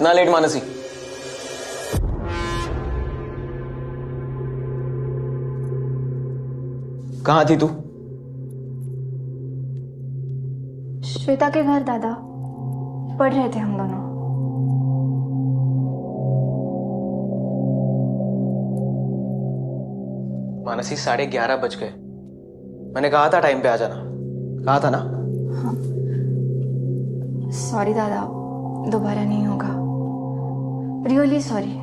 इतना लेट मानसी? कहाँ थी तू? श्वेता के घर दादा, पढ़ रहे थे हम दोनों। मानसी 11:30 बज गए। मैंने कहा था टाइम पे आ जाना, कहा था ना? हाँ सॉरी दादा, दोबारा नहीं होगा, रियली सॉरी।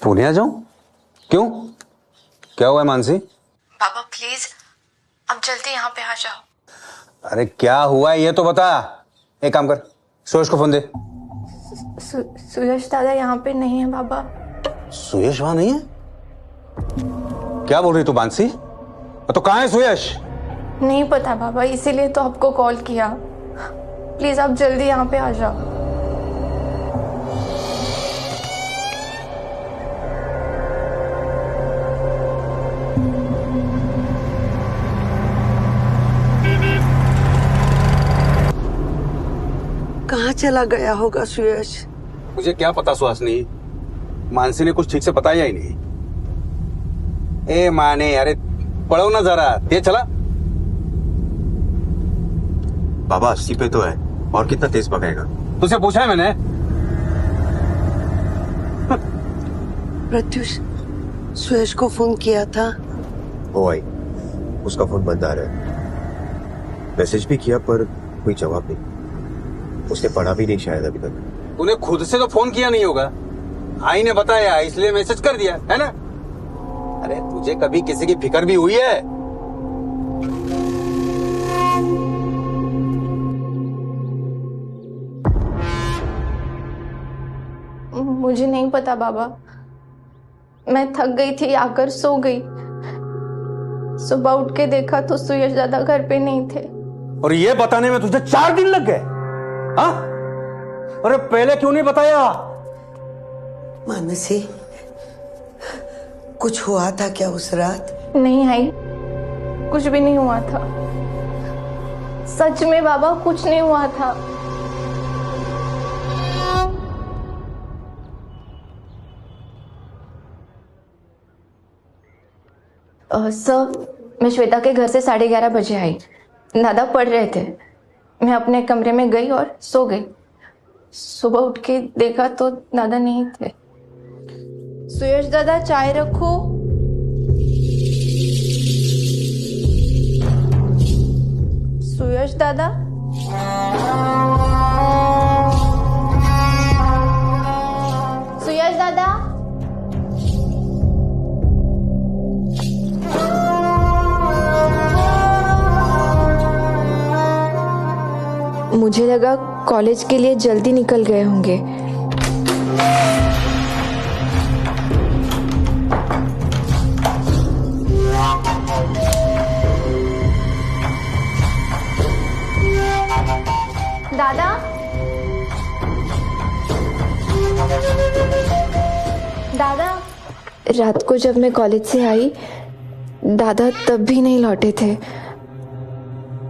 पुणे आ जाऊं? क्यों, क्या हुआ है मानसी? बाबा प्लीज अब जल्दी यहाँ पे आ जाओ। अरे क्या हुआ है ये तो बता। एक काम कर, सुयश को फोन दे। सुयश दादा यहाँ पे नहीं है बाबा। सुयश वहां नहीं है? क्या बोल रही तू मानसी? तो कहाँ है सुयश? नहीं पता बाबा, इसीलिए तो आपको कॉल किया। प्लीज आप जल्दी यहाँ पे आ जाओ। कहाँ चला गया होगा सुयश? मुझे क्या पता सुहासनी, मानसी ने कुछ ठीक से बताया ही नहीं। ए माने, अरे पढ़ो ना जरा, तेज चला। बाबा 80 पे तो है, और कितना तेज पकाएगा? तुझसे पूछा है मैंने। प्रत्युष, सुयश को फोन किया था? ओ आई, उसका फोन बंद आ रहा है। मैसेज भी किया पर कोई जवाब नहीं। उसने पढ़ा भी नहीं शायद अभी तक। तूने खुद से तो फोन किया नहीं होगा, आई ने बताया इसलिए मैसेज कर दिया है ना। अरे तुझे कभी किसी की फिक्र भी हुई है? मुझे नहीं पता बाबा, मैं थक गई थी, आकर सो गई। सुबह उठ के देखा तो सुयश दादा घर पे नहीं थे। और ये बताने में तुझे 4 दिन लग गए? हाँ? अरे पहले क्यों नहीं बताया? मानसी, कुछ हुआ था क्या उस रात? नहीं आई, कुछ भी नहीं हुआ था। सच में बाबा कुछ नहीं हुआ था। सर, मैं श्वेता के घर से 11:30 बजे आई। दादा पढ़ रहे थे, मैं अपने कमरे में गई और सो गई। सुबह उठ के देखा तो दादा नहीं थे। सुयश दादा चाय रखो। सुयश दादा, सुयश दादा, मुझे लगा कॉलेज के लिए जल्दी निकल गए होंगे। दादा, दादा, रात को जब मैं कॉलेज से आई, दादा तब भी नहीं लौटे थे।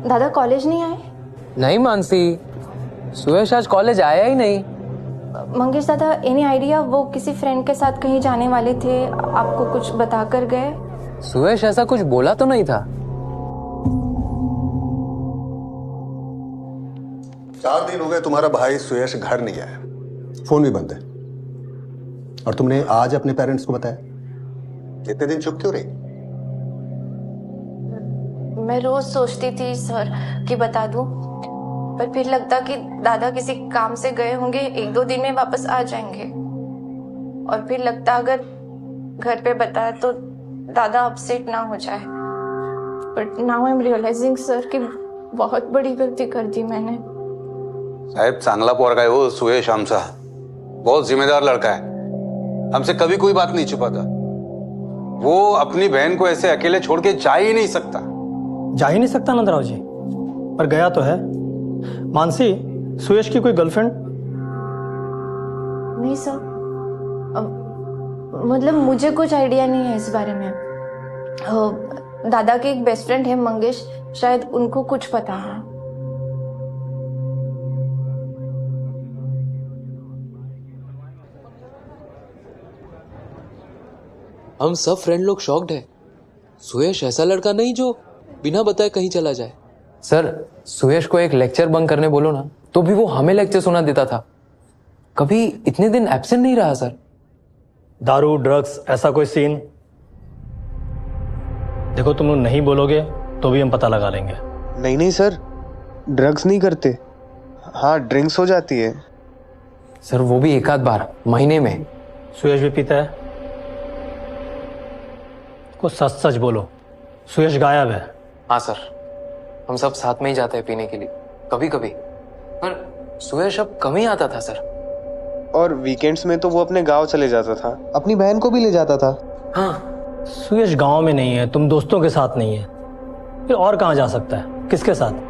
दादा कॉलेज नहीं आए? नहीं मानसी, सुयश आज कॉलेज आया ही नहीं। मंगेश दादा, एनी आइडिया? वो किसी फ्रेंड के साथ कहीं जाने वाले थे, आपको कुछ बता कर गए? सुयश ऐसा कुछ बोला तो नहीं था। 4 दिन हो गए तुम्हारा भाई सुयश घर नहीं आया, फोन भी बंद है, और तुमने आज अपने पेरेंट्स को बताया। कितने दिन चुप क्यों रही? मैं रोज सोचती थी सर कि बता दूं, पर फिर लगता कि दादा किसी काम से गए होंगे, 1-2 दिन में वापस आ जाएंगे, और फिर लगता अगर घर पे बताया तो दादा अपसेट ना हो जाए। But now I am realizing sir कि बहुत बड़ी गलती कर दी मैंने। साहेब चांगला पोरगा है वो सुयश, आमचा बहुत जिम्मेदार लड़का है, हमसे कभी कोई बात नहीं छुपाता। वो अपनी बहन को ऐसे अकेले छोड़ के जा ही नहीं सकता। जा ही नहीं सकता नंदराव जी, पर गया तो है। मानसी, सुयश की कोई गर्लफ्रेंड? नहीं सर, मतलब मुझे कुछ आइडिया नहीं है इस बारे में। दादा के एक बेस्ट फ्रेंड है मंगेश, शायद उनको कुछ पता है। हम सब फ्रेंड लोग शॉक्ड है। सुयश ऐसा लड़का नहीं जो बिना बताए कहीं चला जाए। सर, सुयश को एक लेक्चर बंक करने बोलो ना, तो भी वो हमें लेक्चर सुना देता था। कभी इतने दिन एब्सेंट नहीं रहा सर। दारू, ड्रग्स, ऐसा कोई सीन? देखो, तुम लोग नहीं बोलोगे तो भी हम पता लगा लेंगे। नहीं सर, ड्रग्स नहीं करते। हाँ, ड्रिंक्स हो जाती है सर, वो भी एक आध बार महीने में। सुयश भी पीता है? कुछ सच सच बोलो, सुयश गायब है। हाँ सर, हम सब साथ में ही जाते हैं पीने के लिए कभी कभी, पर सुयश अब कम ही आता था सर। और वीकेंड्स में तो वो अपने गांव चले जाता था, अपनी बहन को भी ले जाता था। हाँ, सुयश गांव में नहीं है, तुम दोस्तों के साथ नहीं है, फिर और कहाँ जा सकता है? किसके साथ?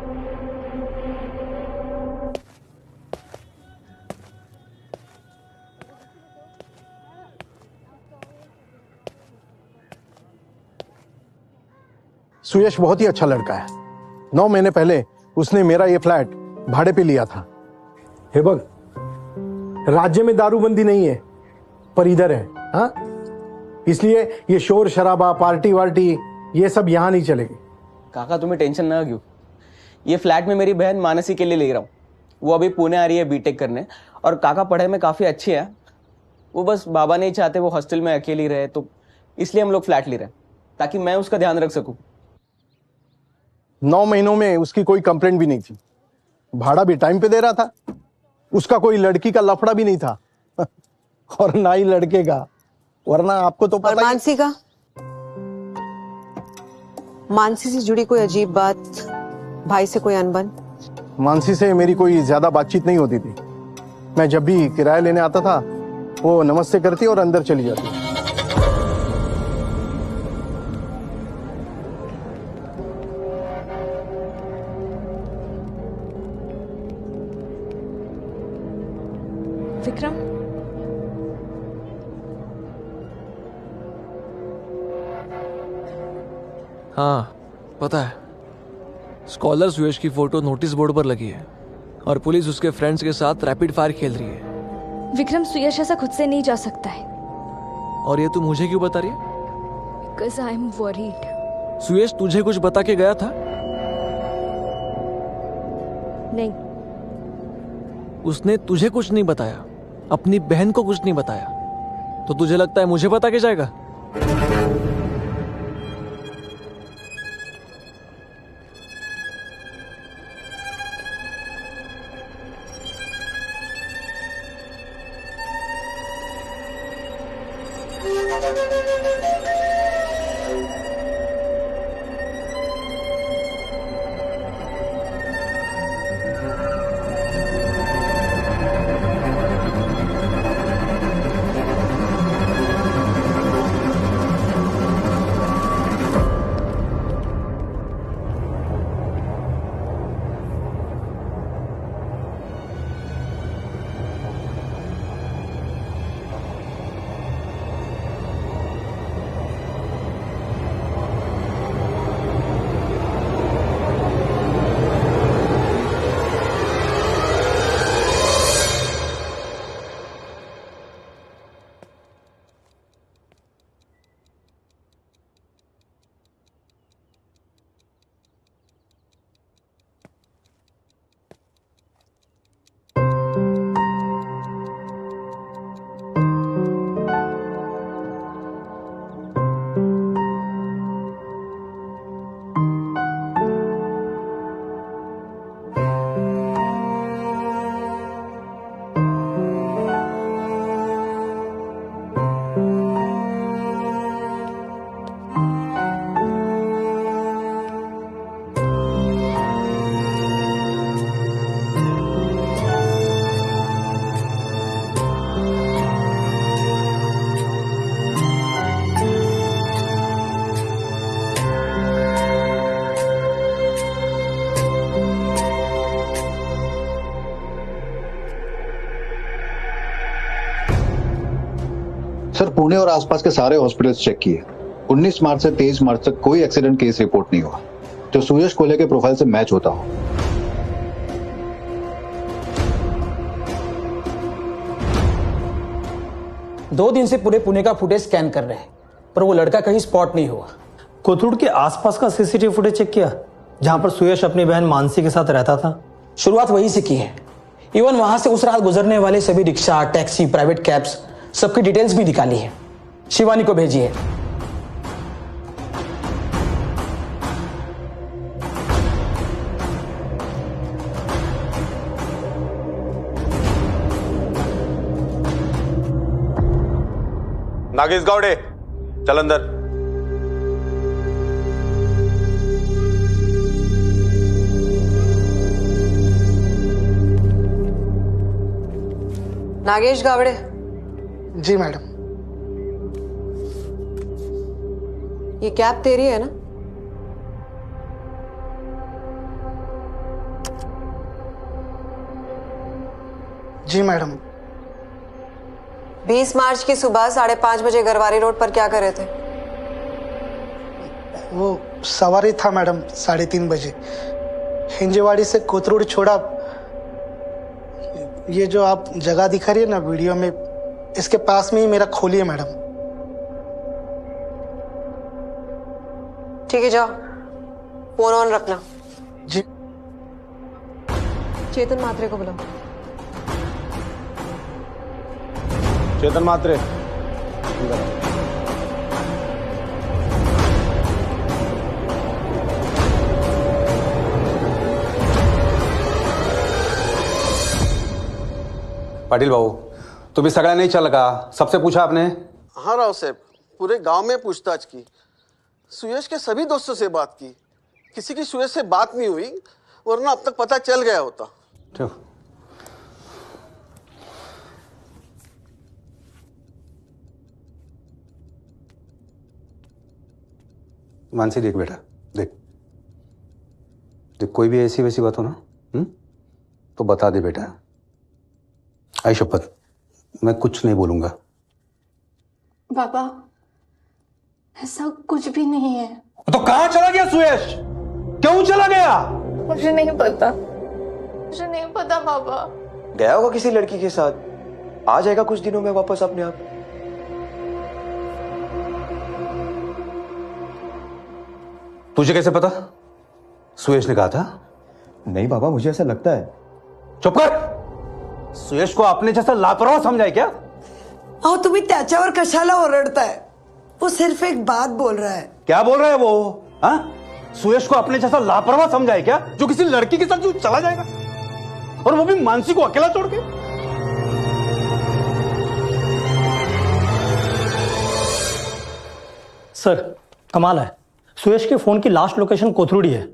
सुयश बहुत ही अच्छा लड़का है। 9 महीने पहले उसने मेरा ये फ्लैट भाड़े पे लिया था। हे बग, राज्य में दारूबंदी नहीं है, पर इधर है। हाँ, इसलिए ये शोर शराबा, पार्टी वार्टी, ये सब यहाँ नहीं चलेगी। काका तुम्हें टेंशन ना क्यों, ये फ्लैट में मेरी बहन मानसी के लिए ले रहा हूँ। वो अभी पुणे आ रही है बीटेक करने, और काका पढ़ाई में काफ़ी अच्छी है। वो बस बाबा नहीं चाहते वो हॉस्टल में अकेली रहे, तो इसलिए हम लोग फ्लैट ले रहे हैं ताकि मैं उसका ध्यान रख सकूँ। 9 महीनों में उसकी कोई कंप्लेंट भी नहीं थी, भाड़ा भी टाइम पे दे रहा था, उसका कोई लड़की का लफड़ा भी नहीं था और ना ही लड़के का, वरना आपको तो पता। मानसी का, मानसी से जुड़ी कोई अजीब बात, भाई से कोई अनबन? मानसी से मेरी कोई ज्यादा बातचीत नहीं होती थी। मैं जब भी किराया लेने आता था, वो नमस्ते करती और अंदर चली जाती। विक्रम, हाँ पता है, स्कॉलर सुयश की फोटो नोटिस बोर्ड पर लगी है और पुलिस उसके फ्रेंड्स के साथ रैपिड फायर खेल रही है। विक्रम, सुयश ऐसा खुद से नहीं जा सकता है। और ये तू मुझे क्यों बता रही है? Because I am worried. सुयश तुझे कुछ बता के गया था? नहीं। उसने तुझे कुछ नहीं बताया, अपनी बहन को कुछ नहीं बताया, तो तुझे लगता है मुझे बता के जाएगा? पुणे और आसपास के सारे हॉस्पिटल्स चेक किए, 19 मार्च से 23 मार्च तक कोई एक्सीडेंट केस रिपोर्ट नहीं हुआ जो सुयश कोले के प्रोफाइल से मैच होता हो। दो दिन से पूरे पुणे का फुटेज स्कैन कर रहे हैं पर वो लड़का कहीं स्पॉट नहीं हुआ। कोथरूड के आसपास का सीसीटीवी फुटेज चेक किया जहां पर सुयश अपनी बहन मानसी के साथ रहता था? शुरुआत वहीं से की है। इवन वहां से उस रात गुजरने वाले सभी रिक्शा, टैक्सी, प्राइवेट कैब्स सबकी डिटेल्स भी निकाली है, शिवानी को भेजी है। नागेश गावड़े, चल अंदर। नागेश गावड़े। जी मैडम। ये कैब तेरी है ना? जी मैडम। 20 मार्च की सुबह 5:30 बजे गरवारी रोड पर क्या कर रहे थे? वो सवारी था मैडम 3:30 बजे। हिंजेवाड़ी से कोथरूड छोड़ा। ये जो आप जगह दिखा रही है ना वीडियो में, इसके पास में ही मेरा खोली है मैडम। ठीक है, जाओ, फोन ऑन रखना। जी। चेतन मात्रे को बुलाओ। चेतन मात्रे। पाटिल भाऊ, तुम्ही सगळ्या नाही चल का? सबसे पूछा आपने? हाँ राव साहब, पूरे गांव में पूछताछ की, सुयश के सभी दोस्तों से बात की, किसी की सुयश से बात नहीं हुई, वरना अब तक पता चल गया होता। ठीक। मानसी देख बेटा, देख देख, कोई भी ऐसी वैसी बात हो ना, तो बता दे बेटा। आई शपथ, मैं कुछ नहीं बोलूंगा। पापा, ऐसा कुछ भी नहीं है। तो कहां चला गया सुयश? क्यों चला गया? मुझे नहीं पता, मुझे नहीं पता पापा। गया होगा किसी लड़की के साथ, आ जाएगा कुछ दिनों में वापस अपने आप। तुझे कैसे पता? सुयश ने कहा था? नहीं बाबा, मुझे ऐसा लगता है। चुप कर। सुयश को अपने जैसा लापरवाह समझाए क्या? अहो, तुम्ही त्याच्यावर कशाला ओरडताय? वो सिर्फ एक बात बोल रहा है। क्या बोल रहा है वो? हाँ? सुयश को अपने जैसा लापरवाह समझाए क्या, जो किसी लड़की के साथ जो चला जाएगा, और वो भी मानसी को अकेला छोड़ के? सर, कमाल है, सुयश के फोन की लास्ट लोकेशन कोथरूड ही है।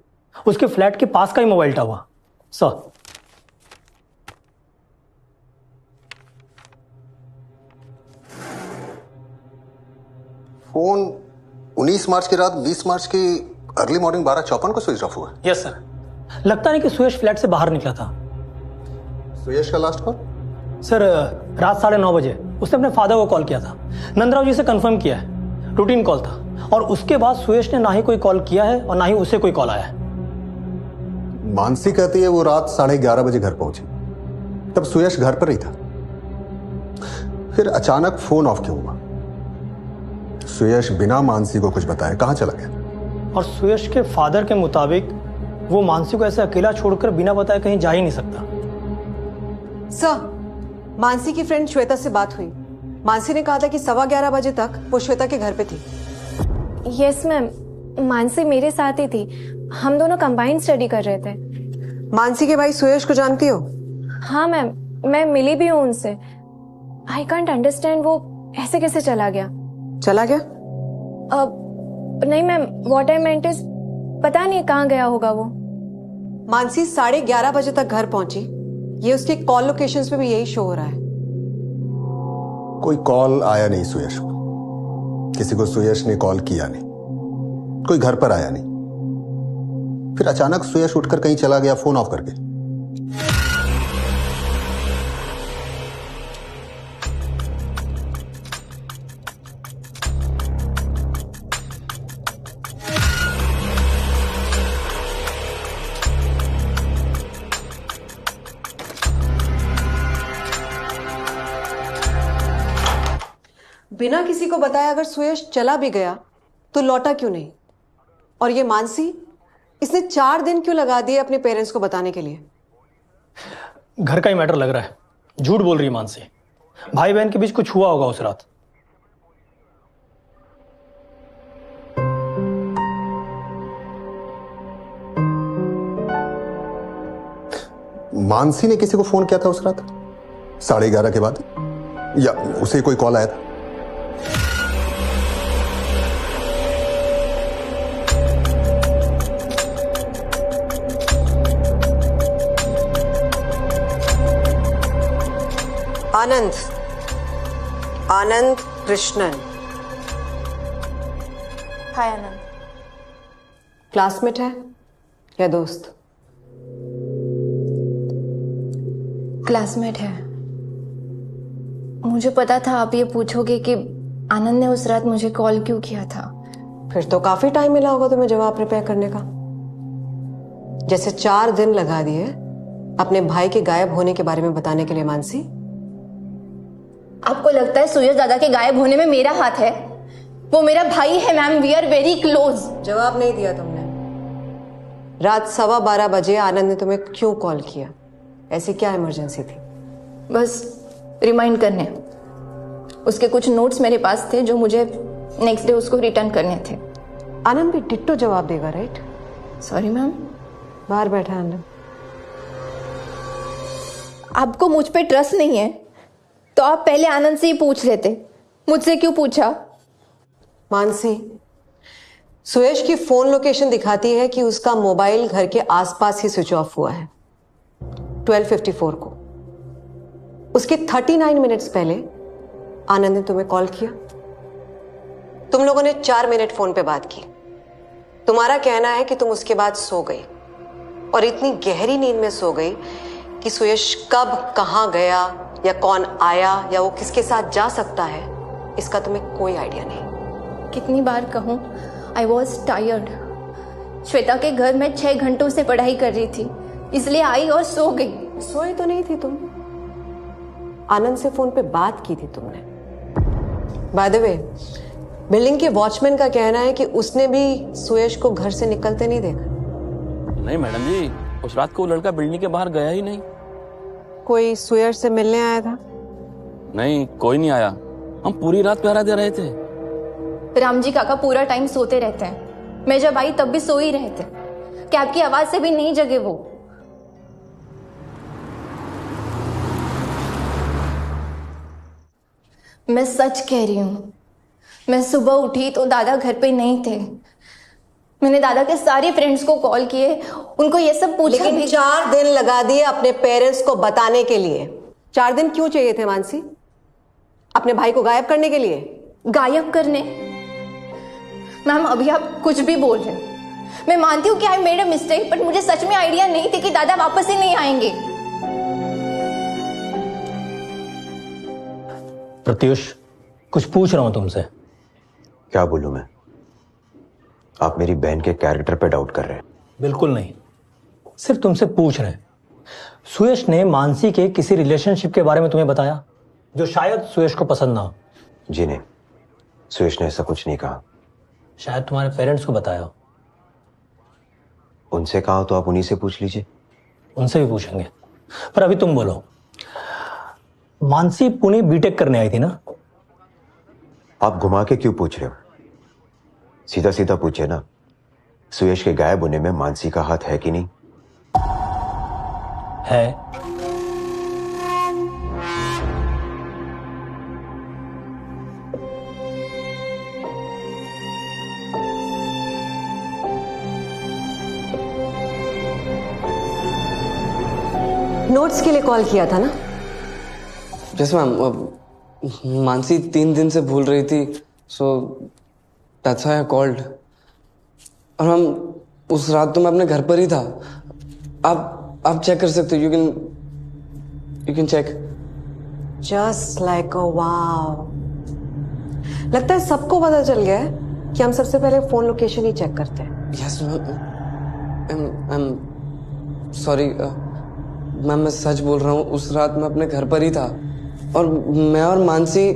उसके फ्लैट के पास का ही मोबाइल टावर। सर, फोन 19 मार्च की रात 20 मार्च की अर्ली मॉर्निंग 12:54 को स्विच ऑफ हुआ। Yes sir. लगता नहीं कि सुयश फ्लैट से बाहर निकला था। सुयश का लास्ट कॉल? सर, रात 9:30 बजे उसने अपने फादर को कॉल किया था। नंदराव जी से कंफर्म किया है, रूटीन कॉल था। और उसके बाद सुयश ने ना ही कोई कॉल किया है और ना ही उसे कोई कॉल आया है। मानसी कहती है वो रात 11:30 बजे घर पहुंची, तब सुयश घर पर ही था। फिर अचानक फोन ऑफ क्यों हुआ? सुयश बिना मानसी को कुछ बताए कहां चला गया? और सुयश के फादर के मुताबिक वो मानसी को ऐसे अकेला छोड़कर बिना बताए कहीं जा ही नहीं सकता। सर, मानसी की फ्रेंड श्वेता से बात हुई। मानसी ने कहा था कि 11:15 बजे तक वो श्वेता के घर पे थी। यस मैम, मानसी मेरे साथ ही थी। हम दोनों कंबाइंड स्टडी कर रहे थे। मानसी के भाई सुयश को जानती हो? हाँ मैम, मैं मिली भी हूँ उनसे। आई कांट अंडरस्टैंड वो ऐसे कैसे चला गया। चला गया? नहीं ma'am, what I meant is, पता नहीं कहाँ गया होगा वो। मानसी 11:30 बजे तक घर पहुंची, ये उसके कॉल लोकेशंस पे भी यही शो हो रहा है। कोई कॉल आया नहीं सुयश को, किसी को सुयश ने कॉल किया नहीं, कोई घर पर आया नहीं। फिर अचानक सुयश उठकर कहीं चला गया फोन ऑफ करके। बिना किसी को बताया अगर सुयश चला भी गया तो लौटा क्यों नहीं? और ये मानसी, इसने 4 दिन क्यों लगा दिए अपने पेरेंट्स को बताने के लिए? घर का ही मैटर लग रहा है। झूठ बोल रही है मानसी। भाई बहन के बीच कुछ हुआ होगा उस रात। मानसी ने किसी को फोन किया था उस रात 11:30 के बाद, या उसे कोई कॉल आया था? आनंद कृष्णन। हाय आनंद। क्लासमेट है या दोस्त? क्लासमेट है। मुझे पता था आप ये पूछोगे कि आनंद ने उस रात मुझे कॉल क्यों किया था। फिर तो काफी टाइम मिला होगा तुम्हें जवाब प्रिपेयर करने का। जैसे 4 दिन लगा दिए अपने भाई के गायब होने के बारे में बताने के लिए। मानसी, आपको लगता है सुयश दादा के गायब होने में मेरा हाथ है? वो मेरा भाई है ma'am, we are very close. जवाब नहीं दिया तुमने। रात 12:15 बजे आनंद ने तुम्हें क्यों कॉल किया? ऐसी क्या इमरजेंसी थी? बस रिमाइंड करने। उसके कुछ नोट्स मेरे पास थे जो मुझे नेक्स्ट डे उसको रिटर्न करने थे। आनंद भी डिट्टो जवाब देगा, राइट? Sorry ma'am. बाहर बैठा है आनंद। आपको मुझ पे ट्रस्ट नहीं है तो आप पहले आनंद से ही पूछ लेते, मुझसे क्यों पूछा? मानसी, सुयश की फोन लोकेशन दिखाती है कि उसका मोबाइल घर के आसपास ही स्विच ऑफ हुआ है 12:54 को। उसके 39 मिनट्स पहले आनंद ने तुम्हें कॉल किया। तुम लोगों ने 4 मिनट फोन पे बात की। तुम्हारा कहना है कि तुम उसके बाद सो गई और इतनी गहरी नींद में सो गई कि सुयश कब कहां गया या कौन आया या वो किसके साथ जा सकता है इसका तुम्हें कोई आइडिया नहीं। कितनी बार कहूं, आई वॉज टायर्ड। श्वेता के घर में 6 घंटों से पढ़ाई कर रही थी, इसलिए आई और सो गई। सोई तो नहीं थी तुम, आनंद से फोन पे बात की थी तुमने। बाय द वे, बिल्डिंग के वॉचमैन का कहना है कि उसने भी सुयश को घर से निकलते नहीं देखा। नहीं मैडम जी, उस रात को वो लड़का बिल्डिंग के बाहर गया ही नहीं। कोई सुयश से मिलने आया था? नहीं, कोई नहीं आया। हम पूरी रात पहरा दे रहे थे। रामजी काका पूरा टाइम सोते रहते हैं। मैं जब आई तब भी सो ही रहे थे। कैब की आवाज से भी नहीं जगे वो। मैं सच कह रही हूं। मैं सुबह उठी तो दादा घर पे नहीं थे। मैंने दादा के सारे फ्रेंड्स को कॉल किए, उनको ये सब पूछा। लेकिन 4 दिन लगा दिए अपने पेरेंट्स को बताने के लिए। 4 दिन क्यों चाहिए थे मानसी? अपने भाई को गायब करने के लिए? गायब करने? मैम, अभी आप कुछ भी बोल रहे हैं। मैं मानती हूँ कि I made a mistake, but मुझे सच में आइडिया नहीं थी कि दादा वापस ही नहीं आएंगे। प्रत्युष, कुछ पूछ रहा हूं तुमसे। क्या बोलूं मैं? आप मेरी बहन के कैरेक्टर पे डाउट कर रहे हैं? बिल्कुल नहीं, सिर्फ तुमसे पूछ रहे हैं। सुयश ने मानसी के किसी रिलेशनशिप के बारे में तुम्हें बताया जो शायद सुयश को पसंद ना हो? जी नहीं, सुयश ने ऐसा कुछ नहीं कहा। शायद तुम्हारे पेरेंट्स को बताया हो। उनसे कहा तो आप उन्हीं से पूछ लीजिए। उनसे भी पूछेंगे, पर अभी तुम बोलो। मानसी पुणे बीटेक करने आई थी ना? आप घुमा के क्यों पूछ रहे हो? सीधा सीधा पूछे ना, सुयश के गायब होने में मानसी का हाथ है कि नहीं? है। नोट्स के लिए कॉल किया था ना? यस मैम, मानसी 3 दिन से भूल रही थी, so that's why I called. और मैम, उस रात तो मैं अपने घर पर ही था। आप चेक कर सकते हो। You can check. Just like a wow. लगता है सबको पता चल गया है कि हम सबसे पहले फोन लोकेशन ही चेक करते हैं। यस मैम, सॉरी मैम, मैं सच बोल रहा हूँ। उस रात मैं अपने घर पर ही था और मैं और मानसी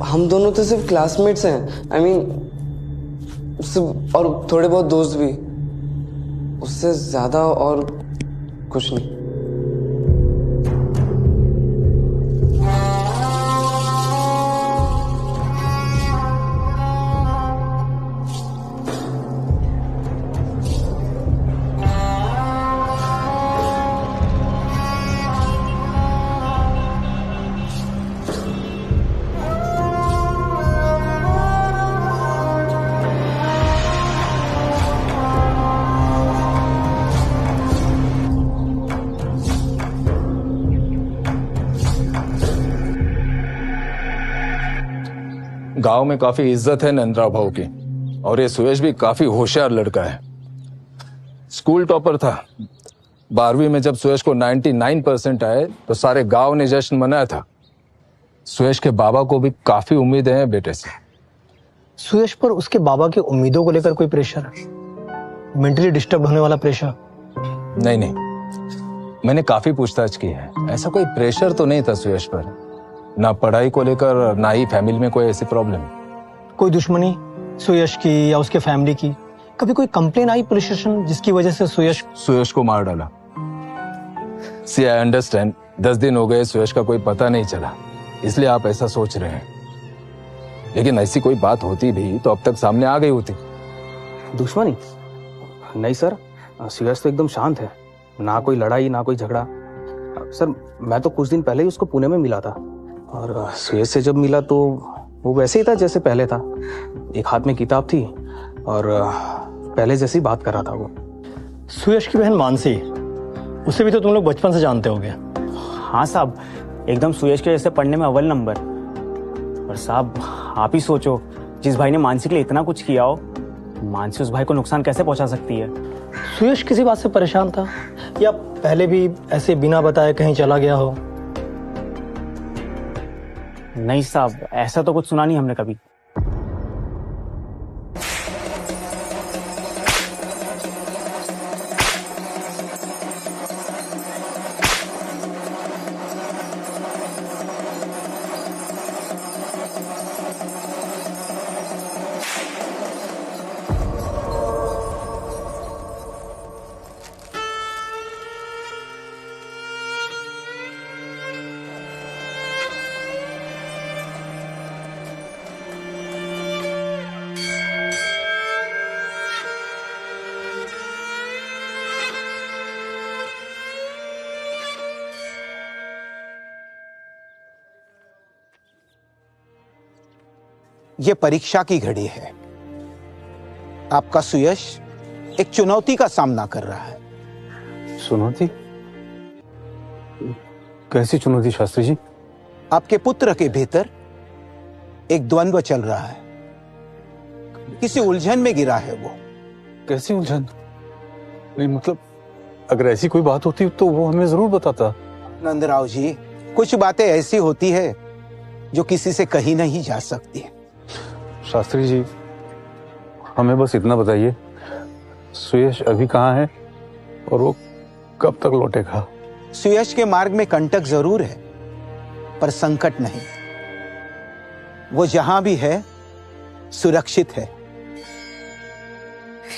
हम दोनों तो सिर्फ क्लासमेट्स हैं। आई मीन और थोड़े बहुत दोस्त भी, उससे ज्यादा और कुछ नहीं। गांव में काफी इज्जत है नंदराव भाऊ की, और ये सुयश भी काफी होशियार लड़का है। स्कूल टॉपर था। 12वीं में जब सुयश को 99% आए तो सारे गांव ने जश्न मनाया था। सुयश के बाबा को भी काफी उम्मीदें हैं बेटे से। सुयश पर उसके बाबा की उम्मीदों को लेकर कोई प्रेशर, मेंटली डिस्टर्ब होने वाला प्रेशर? नहीं, मैंने काफी पूछताछ की है, ऐसा कोई प्रेशर तो नहीं था सुयश पर। ना पढ़ाई को लेकर, ना ही फैमिली में कोई ऐसी प्रॉब्लम। कोई दुश्मनी सुयश की या उसके फैमिली की? कभी कोई कंप्लेन आई पुलिस स्टेशन जिसकी वजह से सुयश को मार डाला? सी आई अंडरस्टैंड, 10 दिन हो गए सुयश का कोई पता नहीं चला, इसलिए आप ऐसा सोच रहे हैं। लेकिन ऐसी कोई बात होती भी तो अब तक सामने आ गई होती। दुश्मनी? नहीं सर, सुयश तो एकदम शांत है, ना कोई लड़ाई ना कोई झगड़ा। सर मैं तो कुछ दिन पहले ही उसको पुणे में मिला था, और सुयश से जब मिला तो वो वैसे ही था जैसे पहले था। एक हाथ में किताब थी और पहले जैसी बात कर रहा था वो। सुयश की बहन मानसी, उसे भी तो तुम लोग बचपन से जानते होगे। हाँ साहब, एकदम सुयश के जैसे पढ़ने में अव्वल नंबर। और साहब आप ही सोचो, जिस भाई ने मानसी के लिए इतना कुछ किया हो, मानसी उस भाई को नुकसान कैसे पहुंचा सकती है? सुयश किसी बात से परेशान था या पहले भी ऐसे बिना बताए कहीं चला गया हो? नहीं साहब, ऐसा तो कुछ सुना नहीं हमने कभी। ये परीक्षा की घड़ी है। आपका सुयश एक चुनौती का सामना कर रहा है। चुनौती? कैसी चुनौती शास्त्री जी? आपके पुत्र के भीतर एक द्वंद्व चल रहा है, किसी उलझन में गिरा है वो। कैसी उलझन? नहीं मतलब अगर ऐसी कोई बात होती तो वो हमें जरूर बताता। नंदराव जी, कुछ बातें ऐसी होती है जो किसी से कही नहीं जा सकती। शास्त्री जी, हमें बस इतना बताइए, सुयश अभी कहाँ है और वो कब तक लौटेगा? सुयश के मार्ग में कंटक जरूर है, पर संकट नहीं। वो जहां भी है सुरक्षित है।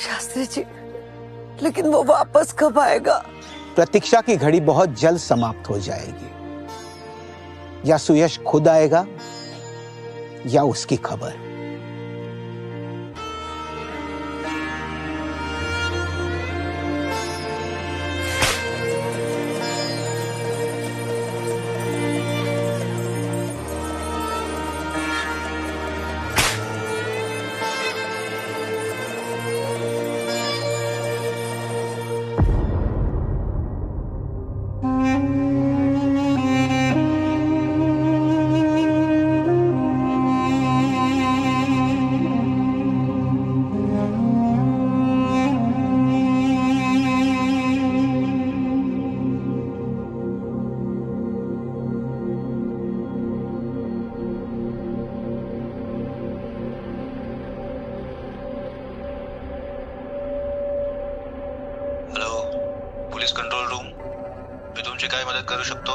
शास्त्री जी, लेकिन वो वापस कब आएगा? प्रतीक्षा की घड़ी बहुत जल्द समाप्त हो जाएगी। या सुयश खुद आएगा या उसकी खबर। पोलीस कंट्रोल रूम, मी तुमची काय मदत करू शकतो?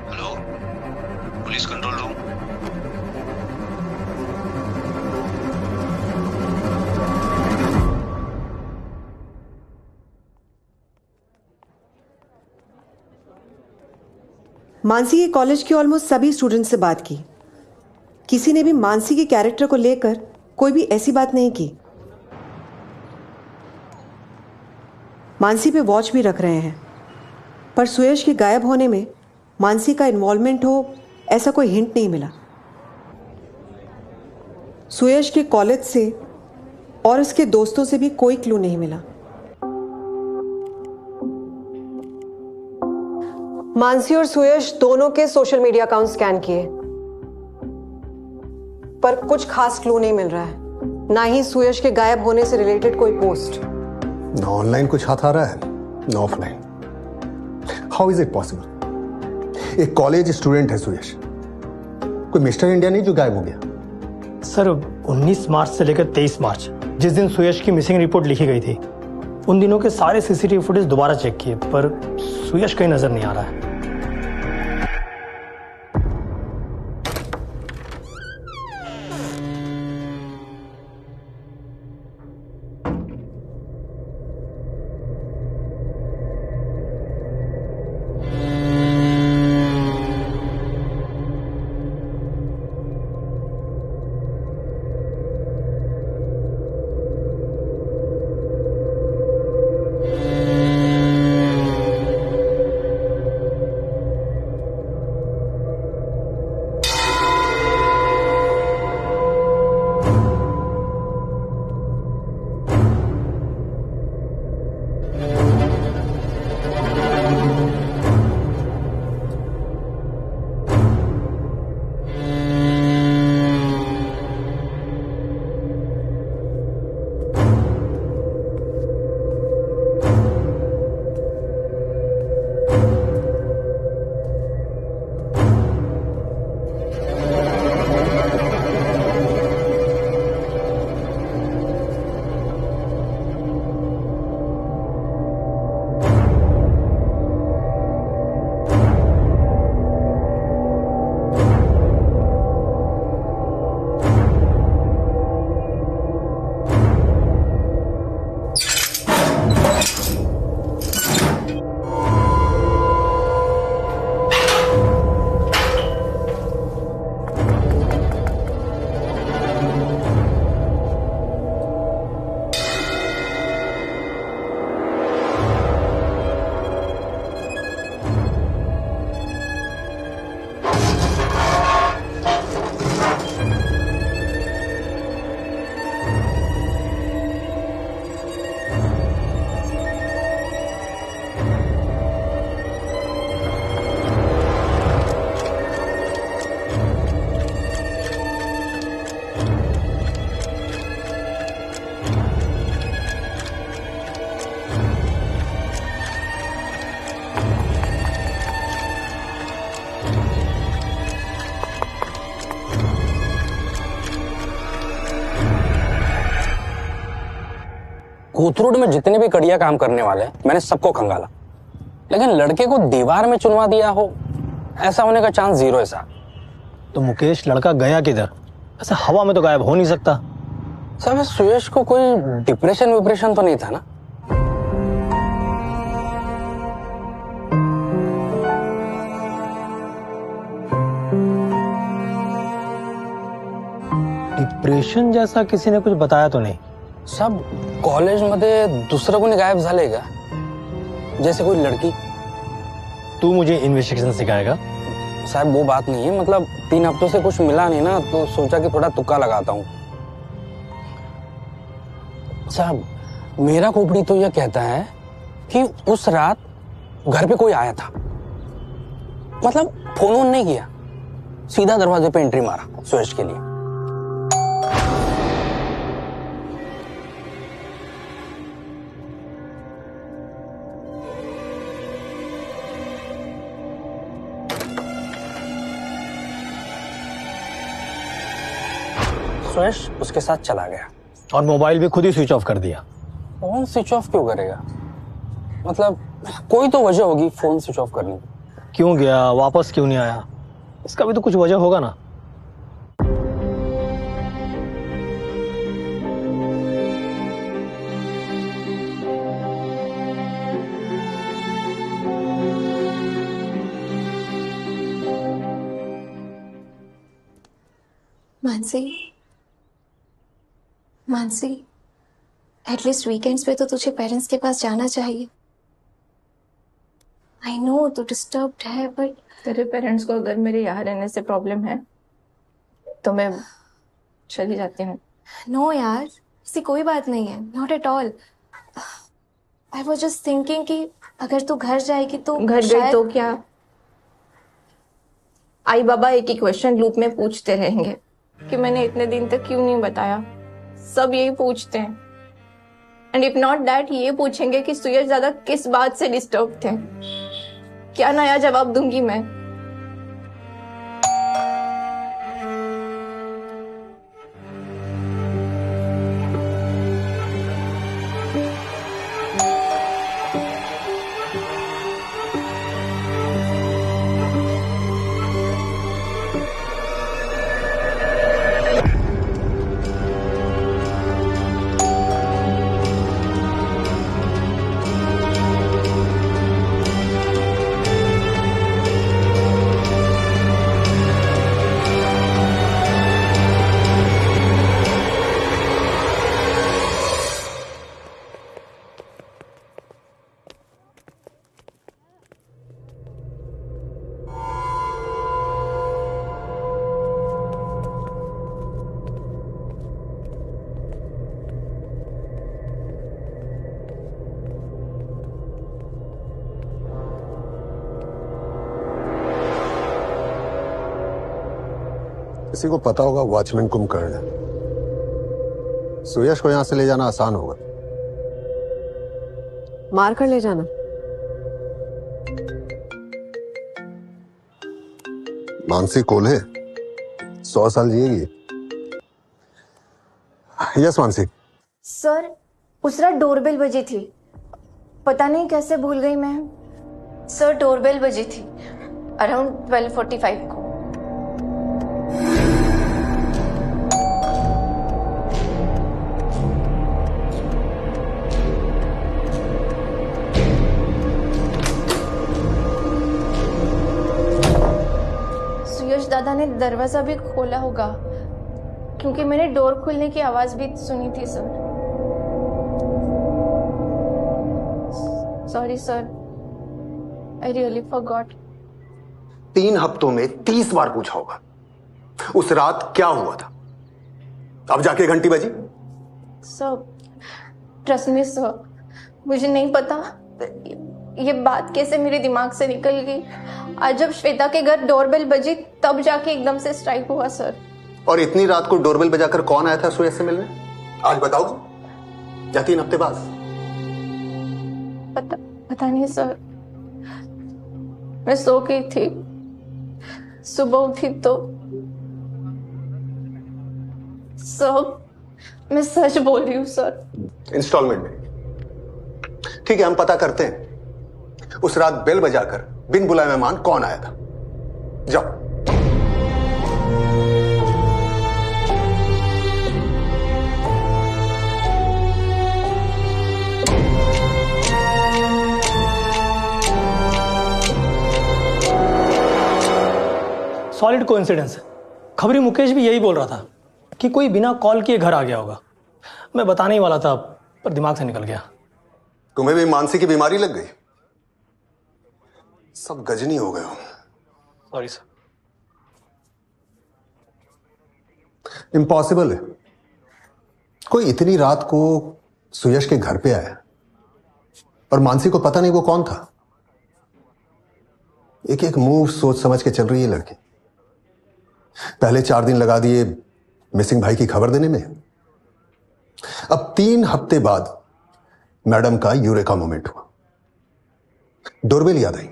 Hello, police control room. Mansi के कॉलेज के ऑलमोस्ट सभी स्टूडेंट्स से बात की, किसी ने भी मानसी के कैरेक्टर को लेकर कोई भी ऐसी बात नहीं की। मानसी पे वॉच भी रख रहे हैं, पर सुयश के गायब होने में मानसी का इन्वॉल्वमेंट हो ऐसा कोई हिंट नहीं मिला। सुयश के कॉलेज से और उसके दोस्तों से भी कोई क्लू नहीं मिला। मानसी और सुयश दोनों के सोशल मीडिया अकाउंट स्कैन किए, पर कुछ खास क्लू नहीं मिल रहा है। ना ही सुयश के गायब होने से रिलेटेड कोई पोस्ट। ना ऑनलाइन कुछ हाथ आ रहा है, ना offline. How is it possible? एक कॉलेज स्टूडेंट है सुयश, कोई मिस्टर इंडिया नहीं जो गायब हो गया। सर 19 मार्च से लेकर 23 मार्च, जिस दिन सुयश की मिसिंग रिपोर्ट लिखी गई थी, उन दिनों के सारे सीसीटीवी फुटेज दोबारा चेक किए, पर सुयश कहीं नजर नहीं आ रहा है। कोथरूड में जितने भी कड़िया काम करने वाले हैं, मैंने सबको खंगाला, लेकिन लड़के को दीवार में चुनवा दिया हो ऐसा होने का चांस 0 है साहब। तो मुकेश लड़का गया किधर? ऐसे हवा में तो गायब हो नहीं सकता। साहब सुयश को कोई डिप्रेशन विप्रेशन तो नहीं था ना? डिप्रेशन जैसा किसी ने कुछ बताया तो नहीं। सब कॉलेजमध्ये दुसरं कोणी गायब झालंय का? जैसे कोई लड़की? तू मुझे इन्वेस्टिगेशन सिखाएगा? साहब वो बात नहीं है, मतलब 3 हफ्तों से कुछ मिला नहीं ना, तो सोचा कि थोड़ा तुक्का लगाता हूँ। साहब मेरा खोपड़ी तो यह कहता है कि उस रात घर पे कोई आया था, मतलब फोन वोन नहीं किया, सीधा दरवाजे पे एंट्री मारा सुयश के लिए। सुयश उसके साथ चला गया और मोबाइल भी खुद ही स्विच ऑफ कर दिया। फोन स्विच ऑफ क्यों करेगा? मतलब कोई तो वजह होगी फोन स्विच ऑफ करने की। क्यों गया, वापस क्यों नहीं आया? इसका भी तो कुछ वजह होगा ना। मानसी, मानसी, एटलीस्ट वीकेंड्स पे तो तुझे पेरेंट्स के पास जाना चाहिए। आई नो तू डिस्टर्ब्ड है, बट तेरे पेरेंट्स को अगर मेरे यहाँ रहने से प्रॉब्लम है तो मैं चली जाती हूँ। नो यार, ऐसी कोई बात नहीं है, not at all. I was just thinking कि अगर तू घर जाएगी तो घर गई तो क्या, आई बाबा एक ही क्वेश्चन लूप में पूछते रहेंगे कि मैंने इतने दिन तक क्यों नहीं बताया। सब यही पूछते हैं। एंड इफ नॉट दैट, ये पूछेंगे कि सुयश ज्यादा किस बात से डिस्टर्ब थे। क्या नया जवाब दूंगी मैं? किसी को पता होगा वॉचमैन कुंभकर्ण है। सुयश को यहां से ले जाना आसान होगा। मार कर ले जाना। मानसी कोल्हे 100 साल जिएगी। यस मानसी। सर, उस रात डोरबेल बजी थी, पता नहीं कैसे भूल गई मैं। सर, डोरबेल बजी थी अराउंड 12:45 को। सुयश दादा ने दरवाजा भी खोला होगा क्योंकि मैंने डोर खुलने की आवाज भी सुनी थी sir. Sorry sir, I really forgot. 3 हफ्तों में 30 बार पूछा होगा उस रात क्या हुआ था। अब जाके घंटी बजी। सर, ट्रस्ट मी सर, मुझे नहीं पता ये बात कैसे मेरे दिमाग से निकल गई। आज जब श्वेता के घर डोरबेल बजी तब जाके एकदम से स्ट्राइक हुआ सर। और इतनी रात को डोरबेल बजाकर कौन आया था सुयश से मिलने? आज बताओगी या 3 हफ्ते बाद? पता नहीं सर, मैं सो गई थी, सुबह उठी तो सब, मैं सच बोल रही हूँ सर। इंस्टॉलमेंट में ठीक है, हम पता करते हैं उस रात बेल बजाकर बिन बुलाए मेहमान कौन आया था। जाओ। Solid coincidence. खबरी मुकेश भी यही बोल रहा था कि कोई बिना कॉल किए घर आ गया होगा। मैं बताने ही वाला था पर दिमाग से निकल गया। तुम्हें भी मानसी की बीमारी लग गई? सब गजनी हो गए हो। Sorry sir. इम्पॉसिबल है कोई इतनी रात को सुयश के घर पे आया और मानसी को पता नहीं वो कौन था। एक एक मूव सोच समझ के चल रही है लड़की। पहले 4 दिन लगा दिए मिसिंग भाई की खबर देने में। अब 3 हफ्ते बाद मैडम का यूरेका मोमेंट हुआ, डोरबेल याद आई।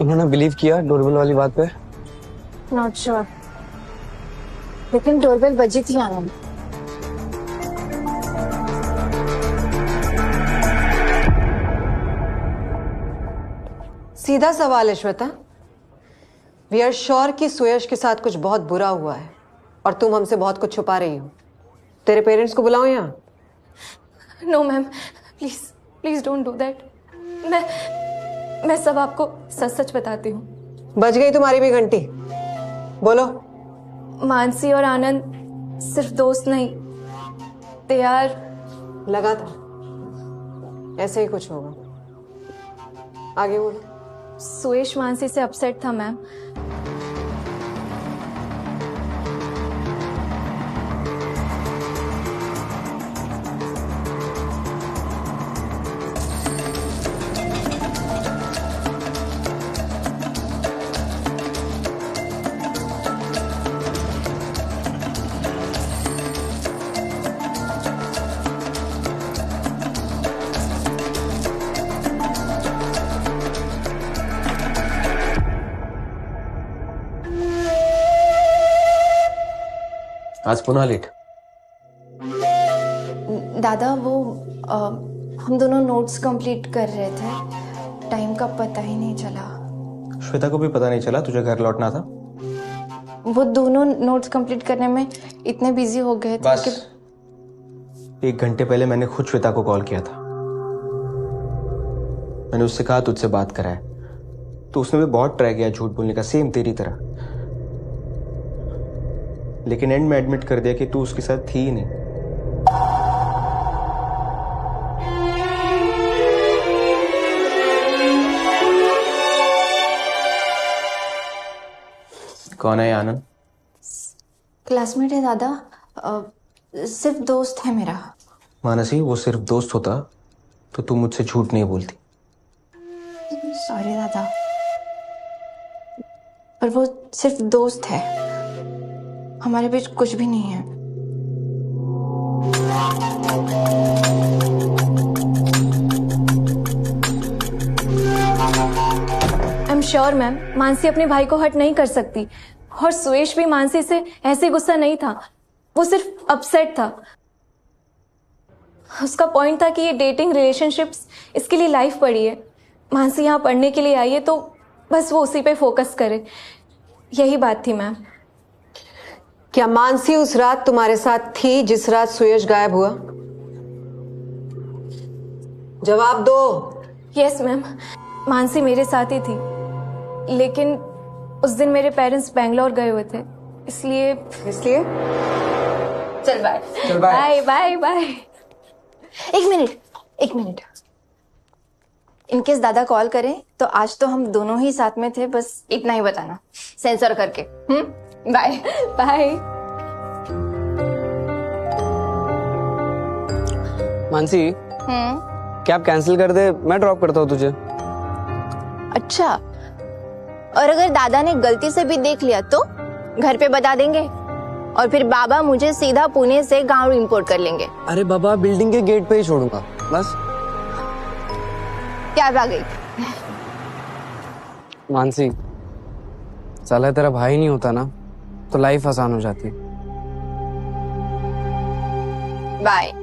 उन्होंने बिलीव किया डोरबेल वाली बात पे? नॉट श्योर, लेकिन डोरबेल बजी थी आनंद। सीधा सवाल है श्वेता। वी आर श्योर कि सुयश के साथ कुछ बहुत बुरा हुआ है और तुम हमसे बहुत कुछ छुपा रही हो। तेरे पेरेंट्स को बुलाओ यहाँ। No ma'am, please please don't do that. मैं सब आपको सच सच बताती हूँ। बज गई तुम्हारी भी घंटी। बोलो। मानसी और आनंद सिर्फ दोस्त नहीं, they are... लगा था ऐसे ही कुछ होगा। आगे बोलो। सुयश मानसी से अपसेट था मैम। आज पुनः लेट। दादा वो हम दोनों नोट्स कंप्लीट कर रहे थे, टाइम का पता ही नहीं चला। श्वेता को भी पता नहीं चला तुझे घर लौटना था? वो दोनों नोट्स कंप्लीट करने में इतने बिजी हो गए थे बस कि 1 घंटे पहले मैंने खुद श्वेता को कॉल किया था। मैंने उससे कहा तुझसे बात कराए, तो उसने भी बहुत ट्राई किया झूठ बोलने का, सेम तेरी तरह, लेकिन एंड में एडमिट कर दिया कि तू उसके साथ थी ही नहीं। कौन है आनंद? क्लासमेट है दादा, सिर्फ दोस्त है मेरा। मानसी, वो सिर्फ दोस्त होता तो तू मुझसे झूठ नहीं बोलती। सॉरी दादा, पर वो सिर्फ दोस्त है, हमारे बीच कुछ भी नहीं है। I am sure ma'am, Mansi अपने भाई को हर्ट नहीं कर सकती, और सुयश भी मानसी से ऐसे गुस्सा नहीं था, वो सिर्फ अपसेट था। उसका पॉइंट था कि ये डेटिंग रिलेशनशिप्स इसके लिए लाइफ पड़ी है, मानसी यहाँ पढ़ने के लिए आई है तो बस वो उसी पे फोकस करे, यही बात थी मैम। क्या मानसी उस रात तुम्हारे साथ थी जिस रात सुयश गायब हुआ? जवाब दो। यस मैम, मानसी मेरे साथ ही थी, लेकिन उस दिन मेरे पेरेंट्स बैंगलोर गए हुए थे, इसलिए चल बाय। Bye bye bye. एक मिनट, इनकेस दादा कॉल करें तो आज तो हम दोनों ही साथ में थे, बस इतना ही बताना सेंसर करके। Bye bye. Mansi, cab cancel कर दे, मैं ड्रॉप करता हूँ तुझे। अच्छा, और अगर दादा ने गलती से भी देख लिया तो घर पे बता देंगे, और फिर बाबा मुझे सीधा पुणे से गाँव इंपोर्ट कर लेंगे। अरे बाबा, बिल्डिंग के गेट पे ही छोड़ूंगा बस। कैब आ गई। मानसी, साला तेरा भाई नहीं होता ना तो लाइफ आसान हो जाती। बाय।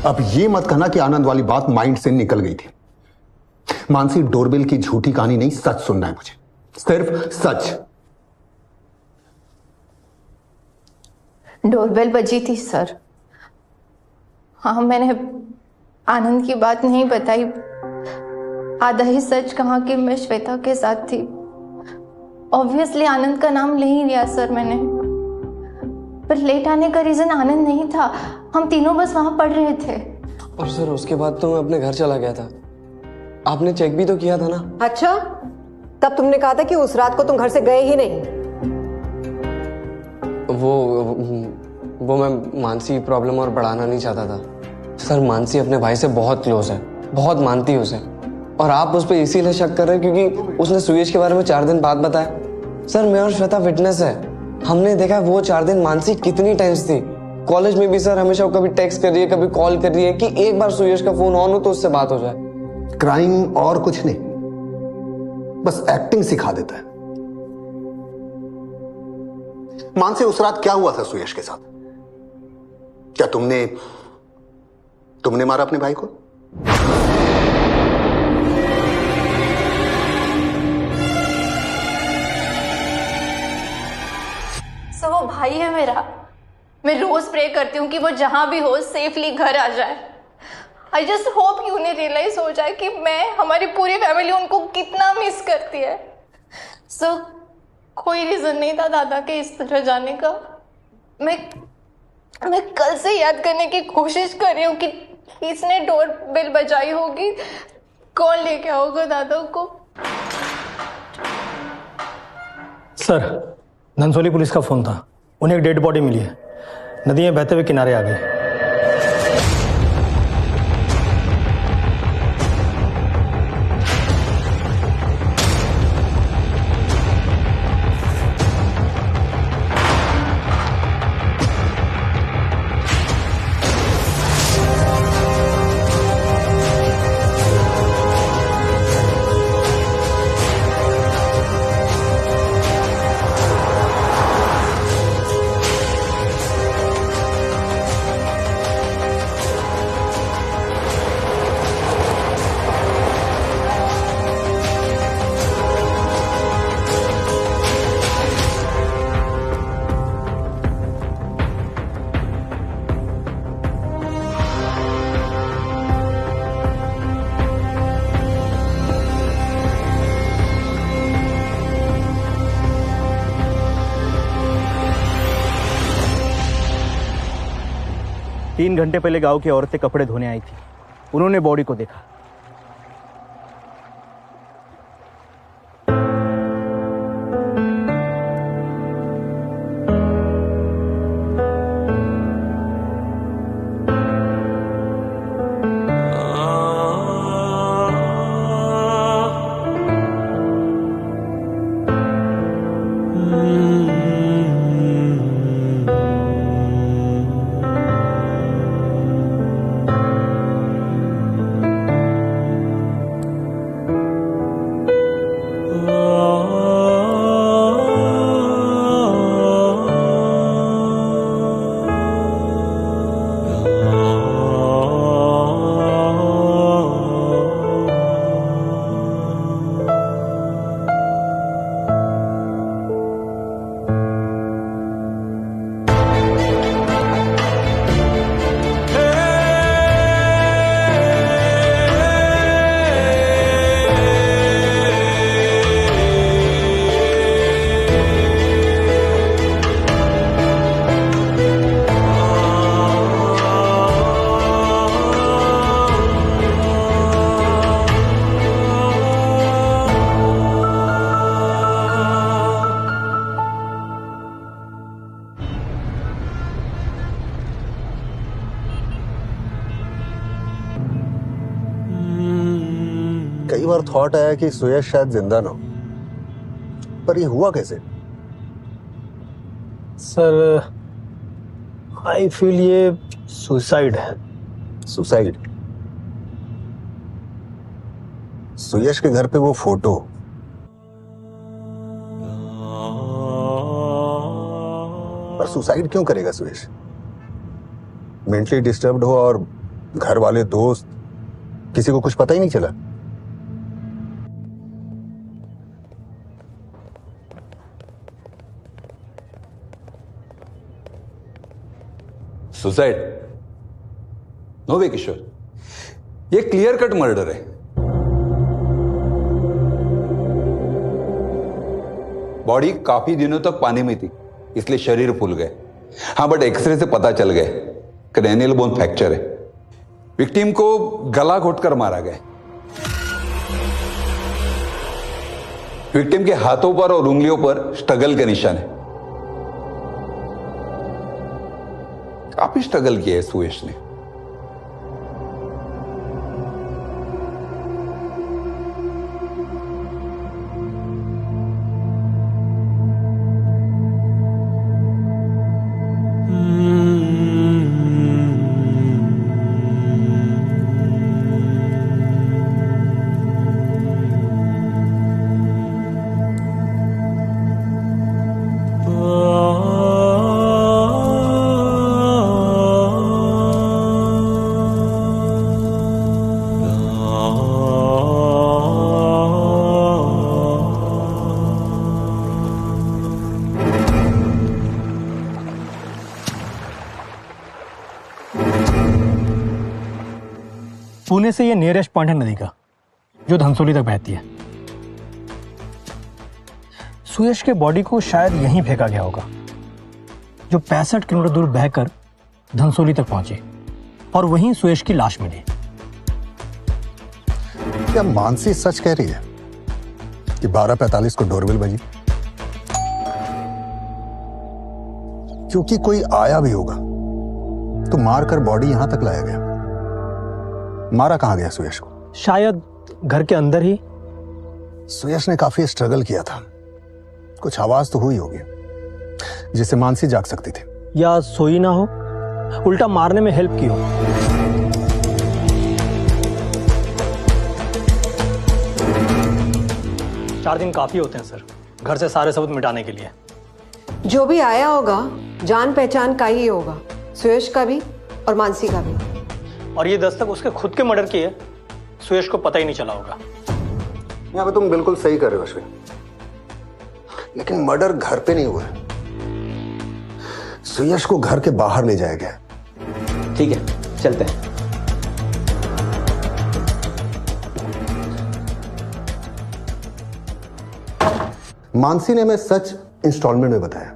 अब ये मत कहना कि आनंद वाली बात माइंड से निकल गई थी। मानसी, डोरबेल की झूठी कहानी नहीं, सच सुनना है मुझे, सिर्फ सच। डोरबेल बजी थी सर। हाँ, मैंने आनंद की बात नहीं बताई, आधा ही सच कहा कि मैं श्वेता के साथ थी। ऑब्वियसली आनंद का नाम नहीं लिया सर मैंने, पर लेट आने का रीजन आनंद नहीं था, हम तीनों बस वहां पढ़ रहे थे। और सर उसके बाद तो मैं अपने घर चला गया था, आपने चेक भी तो किया था ना। अच्छा, तब तुमने कहा था कि उस रात को तुम घर से गए ही नहीं। वो मैं मानसी प्रॉब्लम और बढ़ाना नहीं चाहता था सर। मानसी अपने भाई से बहुत क्लोज है, बहुत मानती है उसे, और आप उस पर इसीलिए शक कर रहे हैं क्योंकि उसने सुयश के बारे में 4 दिन बाद बताया। सर मैं और श्वेता विटनेस है, हमने देखा वो 4 दिन मानसी कितनी टेंस थी। कॉलेज में भी सर हमेशा कभी टेक्स्ट कर रही है, कभी कॉल कर रही है कि एक बार सुयश का फोन ऑन हो तो उससे बात हो जाए। क्राइम और कुछ नहीं, बस एक्टिंग सिखा देता है। मानसी, उस रात क्या हुआ था सुयश के साथ? क्या तुमने मारा अपने भाई को? सर वो भाई है मेरा। मैं रोज प्रे करती हूँ कि वो जहां भी हो सेफली घर आ जाए। आई जस्ट होप कि उन्हें रियलाइज हो जाए कि हमारी पूरी फैमिली उनको कितना मिस करती है। सर कोई रीजन नहीं था दादा के इस तरह जाने का। मैं कल से याद करने की कोशिश कर रही हूँ कि इसने डोर बेल बजाई होगी, कौन लेके आओगे दादा को। सर धनसोली पुलिस का फोन था, उन्हें एक डेड बॉडी मिली है, नदी में बहते हुए किनारे आ गई। तीन घंटे पहले गांव की औरतें कपड़े धोने आई थी, उन्होंने बॉडी को देखा। कई बार थॉट आया कि सुयश शायद जिंदा ना हो, पर ये हुआ कैसे? सर आई फील ये सुसाइड है। सुसाइड? सुयश के घर पे वो फोटो, पर सुसाइड क्यों करेगा सुयश? मेंटली डिस्टर्ब्ड हो और घर वाले दोस्त किसी को कुछ पता ही नहीं चला। सुसाइड? नो वे किशोर, ये क्लियर कट मर्डर है। बॉडी काफी दिनों तक पानी में थी, इसलिए शरीर फूल गए। हाँ, बट एक्सरे से पता चल गए क्रेनियल बोन फ्रैक्चर है। विक्टिम को गला घोटकर मारा गया। विक्टिम के हाथों पर और उंगलियों पर स्ट्रगल के निशान है। काफी स्ट्रगल किया है सुयश ने। Oh पुणे से ये नियरेस्ट पॉइंट है नदी का, जो धनसोली तक बहती है। सुयश के बॉडी को शायद यहीं फेंका गया होगा, जो 65 किलोमीटर दूर बहकर धनसोली तक पहुंचे और वहीं सुयश की लाश मिली। क्या मानसी सच कह रही है कि 12:45 को डोरबेल बजी? क्योंकि कोई आया भी होगा तो मारकर बॉडी यहां तक लाया गया। मारा कहां गया सुयश को? शायद घर के अंदर ही। सुयश ने काफी स्ट्रगल किया था, कुछ आवाज तो हुई होगी जिससे मानसी जाग सकती थी। या सोई ना हो, उल्टा मारने में हेल्प की हो। चार दिन काफी होते हैं सर, घर से सारे सबूत मिटाने के लिए। जो भी आया होगा जान पहचान का ही होगा, सुयश का भी और मानसी का भी। और ये दस्तक उसके खुद के मर्डर की है, सुयश को पता ही नहीं चला होगा। यहाँ पे तुम बिल्कुल सही कर रहे हो अश्विन, लेकिन मर्डर घर पे नहीं हुआ है, सुयश को घर के बाहर ले जाया गया। ठीक है, चलते हैं। मानसी ने हमें सच इंस्टॉलमेंट में बताया,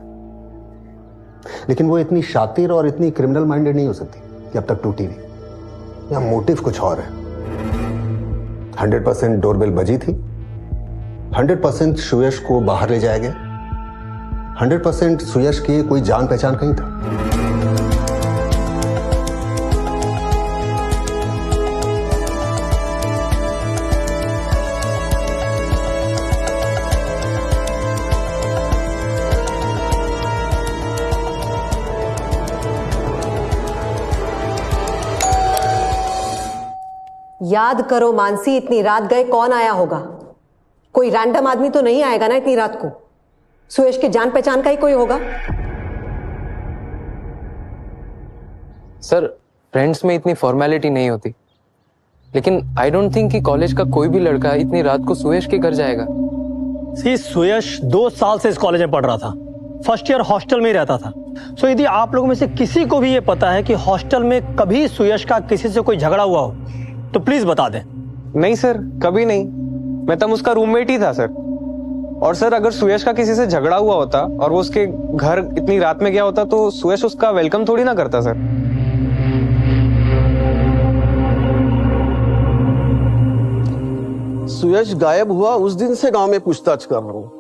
लेकिन वो इतनी शातिर और इतनी क्रिमिनल माइंडेड नहीं हो सकती कि अब तक टूटी नहीं। या मोटिव कुछ और है। 100% डोरबेल बजी थी, 100% सुयश को बाहर ले जाया गया, 100% सुयश की कोई जान पहचान कहीं था। याद करो मानसी, इतनी रात गए कौन आया होगा? कोई रैंडम आदमी तो नहीं आएगा ना इतनी रात को। सुयश की जान पहचान का ही कोई होगा। सर, फ्रेंड्स में इतनी फॉर्मेलिटी नहीं होती, लेकिन आई डोंट थिंक कि कॉलेज का कोई भी लड़का इतनी रात को सुयश के घर जाएगा। सी, सुयश 2 साल से इस कॉलेज में पढ़ रहा था, फर्स्ट ईयर हॉस्टल में ही रहता था। सो यदि आप लोगों में से किसी को भी ये पता है कि हॉस्टल में कभी सुयश का किसी से कोई झगड़ा हुआ हो तो प्लीज बता दें। नहीं सर, कभी नहीं। मैं तब उसका रूममेट ही था सर। और सर, अगर सुयश का किसी से झगड़ा हुआ होता और वो उसके घर इतनी रात में गया होता तो सुयश उसका वेलकम थोड़ी ना करता सर। सुयश गायब हुआ उस दिन से गांव में पूछताछ कर रहा हूँ,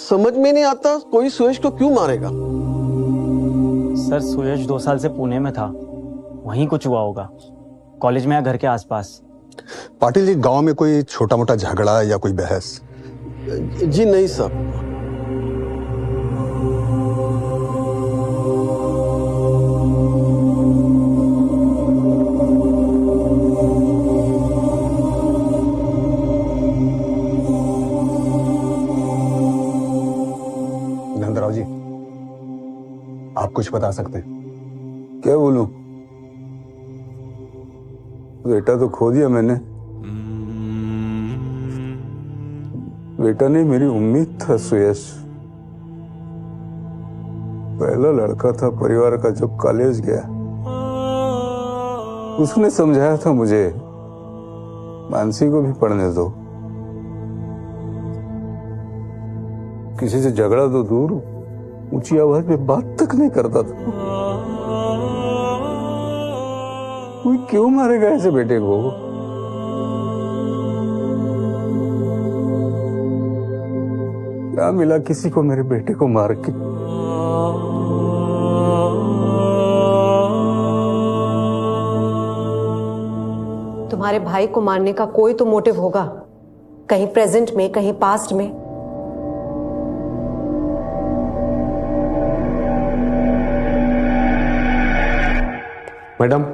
समझ में नहीं आता कोई सुयश को क्यों मारेगा। सर, सुयश 2 साल से पुणे में था, वहीं कुछ हुआ होगा, कॉलेज में या घर के आसपास। पाटिल जी, गांव में कोई छोटा मोटा झगड़ा या कोई बहस? जी नहीं सर। नंदराव जी, आप कुछ बता सकते हैं? क्या बोलूं? बेटा तो खो दिया मैंने। बेटा नहीं, मेरी उम्मीद था सुयश। पहला लड़का था परिवार का जो कॉलेज गया। उसने समझाया था मुझे, मानसी को भी पढ़ने दो। किसी से झगड़ा तो दूर, ऊंची आवाज में बात तक नहीं करता था। कोई क्यों मारेगा ऐसे बेटे को? क्या मिला किसी को मेरे बेटे को मार के? तुम्हारे भाई को मारने का कोई तो मोटिव होगा, कहीं प्रेजेंट में, कहीं पास्ट में। मैडम,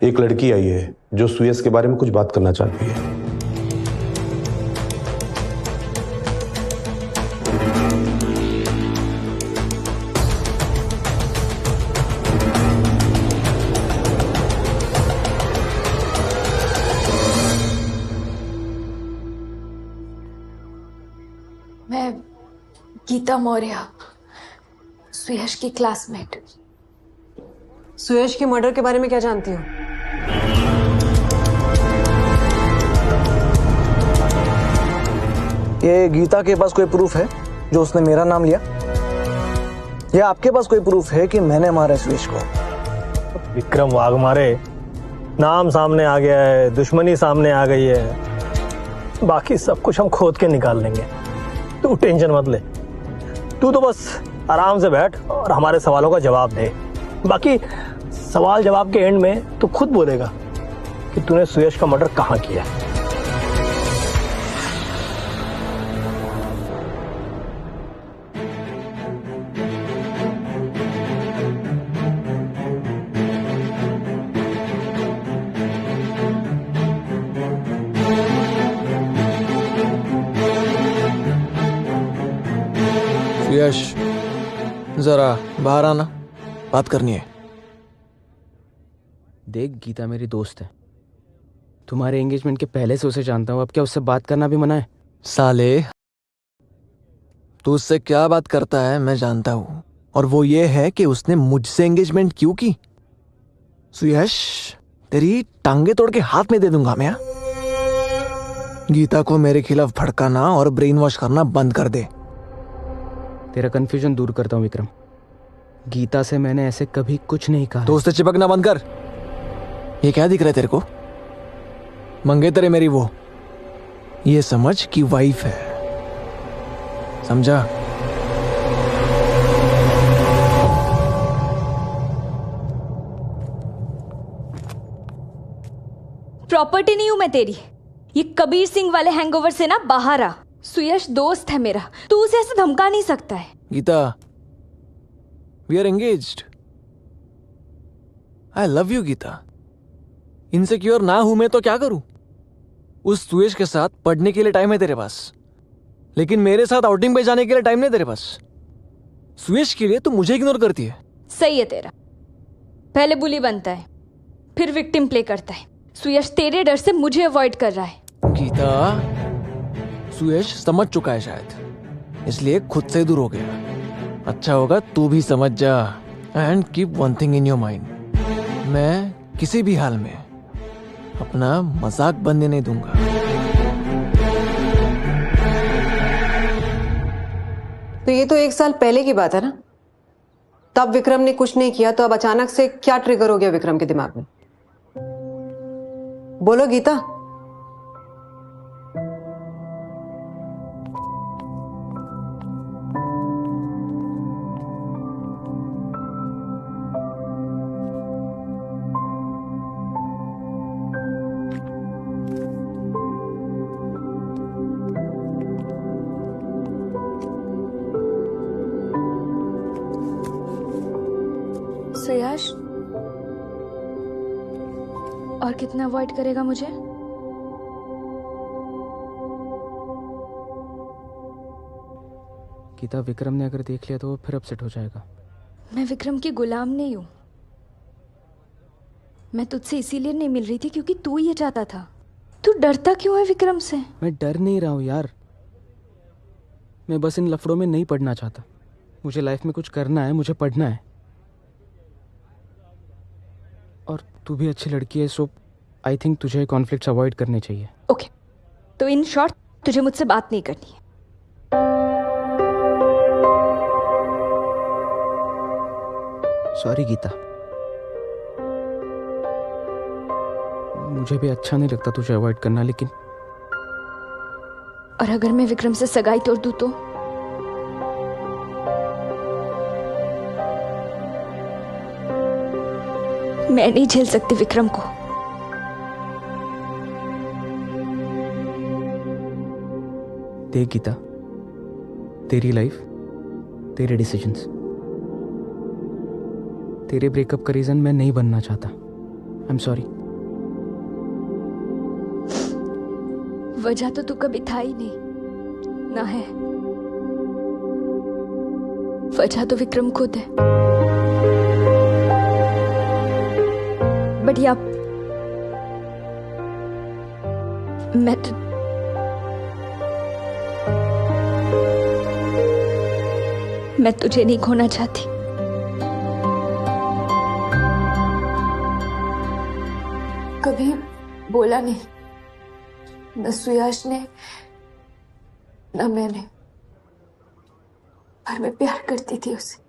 एक लड़की आई है जो सुयश के बारे में कुछ बात करना चाहती है। मैं गीता मौर्य, सुयश की क्लासमेट। सुयश के मर्डर के बारे में क्या जानती हो? ये गीता के पास कोई प्रूफ है जो उसने मेरा नाम लिया, या आपके पास कोई प्रूफ है कि मैंने मारा सुयश को? विक्रम वाघमारे, नाम सामने आ गया है, दुश्मनी सामने आ गई है, बाकी सब कुछ हम खोद के निकाल लेंगे। तू टेंशन मत ले, तू तो बस आराम से बैठ और हमारे सवालों का जवाब दे। बाकी सवाल जवाब के एंड में तू खुद बोलेगा कि तूने सुयश का मर्डर कहाँ किया है। सुयश, जरा बाहर आना, बात करनी है। देख, गीता मेरी दोस्त है। तुम्हारे एंगेजमेंट के पहले से उसे जानता हूँ, अब क्या उससे बात करना भी मना है? साले, तू उससे क्या बात करता है मैं जानता हूँ, और वो ये है कि उसने मुझसे एंगेजमेंट क्यों की। सुयश, तेरी टांगे तोड़ के हाथ में दे दूंगा मैं। गीता को मेरे खिलाफ भड़काना और ब्रेन वॉश करना बंद कर दे। तेरा कंफ्यूजन दूर करता हूँ विक्रम। गीता से मैंने ऐसे कभी कुछ नहीं कहा। तो उससे चिपकना बंद कर। ये क्या दिख रहा है तेरे को? मंगेतर मेरी वो, ये समझ कि वाइफ है, समझा? प्रॉपर्टी नहीं हूं मैं तेरी। ये कबीर सिंह वाले हैंगओवर से ना बाहर आ। सुयश दोस्त है मेरा, तू उसे ऐसे धमका नहीं सकता है। Geeta, we are engaged. I love you Geeta. Insecure ना हूं मैं तो क्या करूं? उस सुयश के साथ पढ़ने के लिए टाइम है तेरे पास, लेकिन मेरे साथ आउटिंग पे जाने के लिए टाइम नहीं तेरे पास। सुयश के लिए तू मुझे इग्नोर करती है। सही है तेरा। पहले बुली बनता है, फिर विक्टिम प्ले करता है। सुयश तेरे डर से मुझे अवॉइड कर रहा है। गीता, सुयश समझ चुका है शायद, इसलिए खुद से दूर हो गया। अच्छा होगा तू भी समझ जा। And keep one thing in your mind, मैं किसी भी हाल में अपना मजाक बनने नहीं दूंगा। तो ये तो 1 साल पहले की बात है ना? तब विक्रम ने कुछ नहीं किया, तो अब अचानक से क्या ट्रिगर हो गया विक्रम के दिमाग में? बोलो गीता। सुयश, और कितना अवॉइड करेगा मुझे? गीता, विक्रम ने अगर देख लिया तो वो फिर अपसेट हो जाएगा। मैं विक्रम की गुलाम नहीं हूं। मैं तुझसे इसीलिए नहीं मिल रही थी क्योंकि तू ये चाहता था। तू डरता क्यों है विक्रम से? मैं डर नहीं रहा हूं यार, मैं बस इन लफड़ों में नहीं पढ़ना चाहता। मुझे लाइफ में कुछ करना है, मुझे पढ़ना है। और तू भी अच्छी लड़की है, सो आई थिंक तुझे कॉन्फ्लिक्ट्स अवॉइड करने चाहिए। ओके, तो इन शॉर्ट तुझे मुझसे बात नहीं करनी है। सॉरी गीता, मुझे भी अच्छा नहीं लगता तुझे अवॉइड करना, लेकिन और अगर मैं विक्रम से सगाई तोड़ दूं तो? मैं नहीं झेल सकती विक्रम को। देख गीता, तेरी लाइफ, तेरे डिसीजंस। तेरे ब्रेकअप का रीजन मैं नहीं बनना चाहता। I am sorry. वजह तो तू कभी था ही नहीं, ना है। वजह तो विक्रम खुद है। बट या मैं तुझे नहीं खोना चाहती। कभी बोला नहीं, न सुयश ने ना मैंने, पर मैं प्यार करती थी उसे।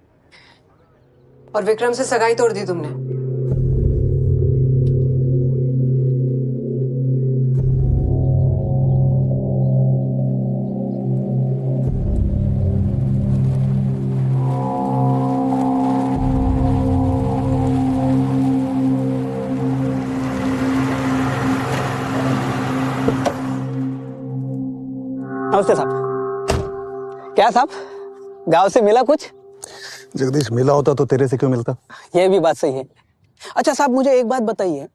और विक्रम से सगाई तोड़ दी तुमने? नमस्ते साहब। क्या साहब, गांव से मिला कुछ? जगदीश, मिला होता तो तेरे से क्यों मिलता? ये भी बात सही है। अच्छा साहब, मुझे एक बात बताइए,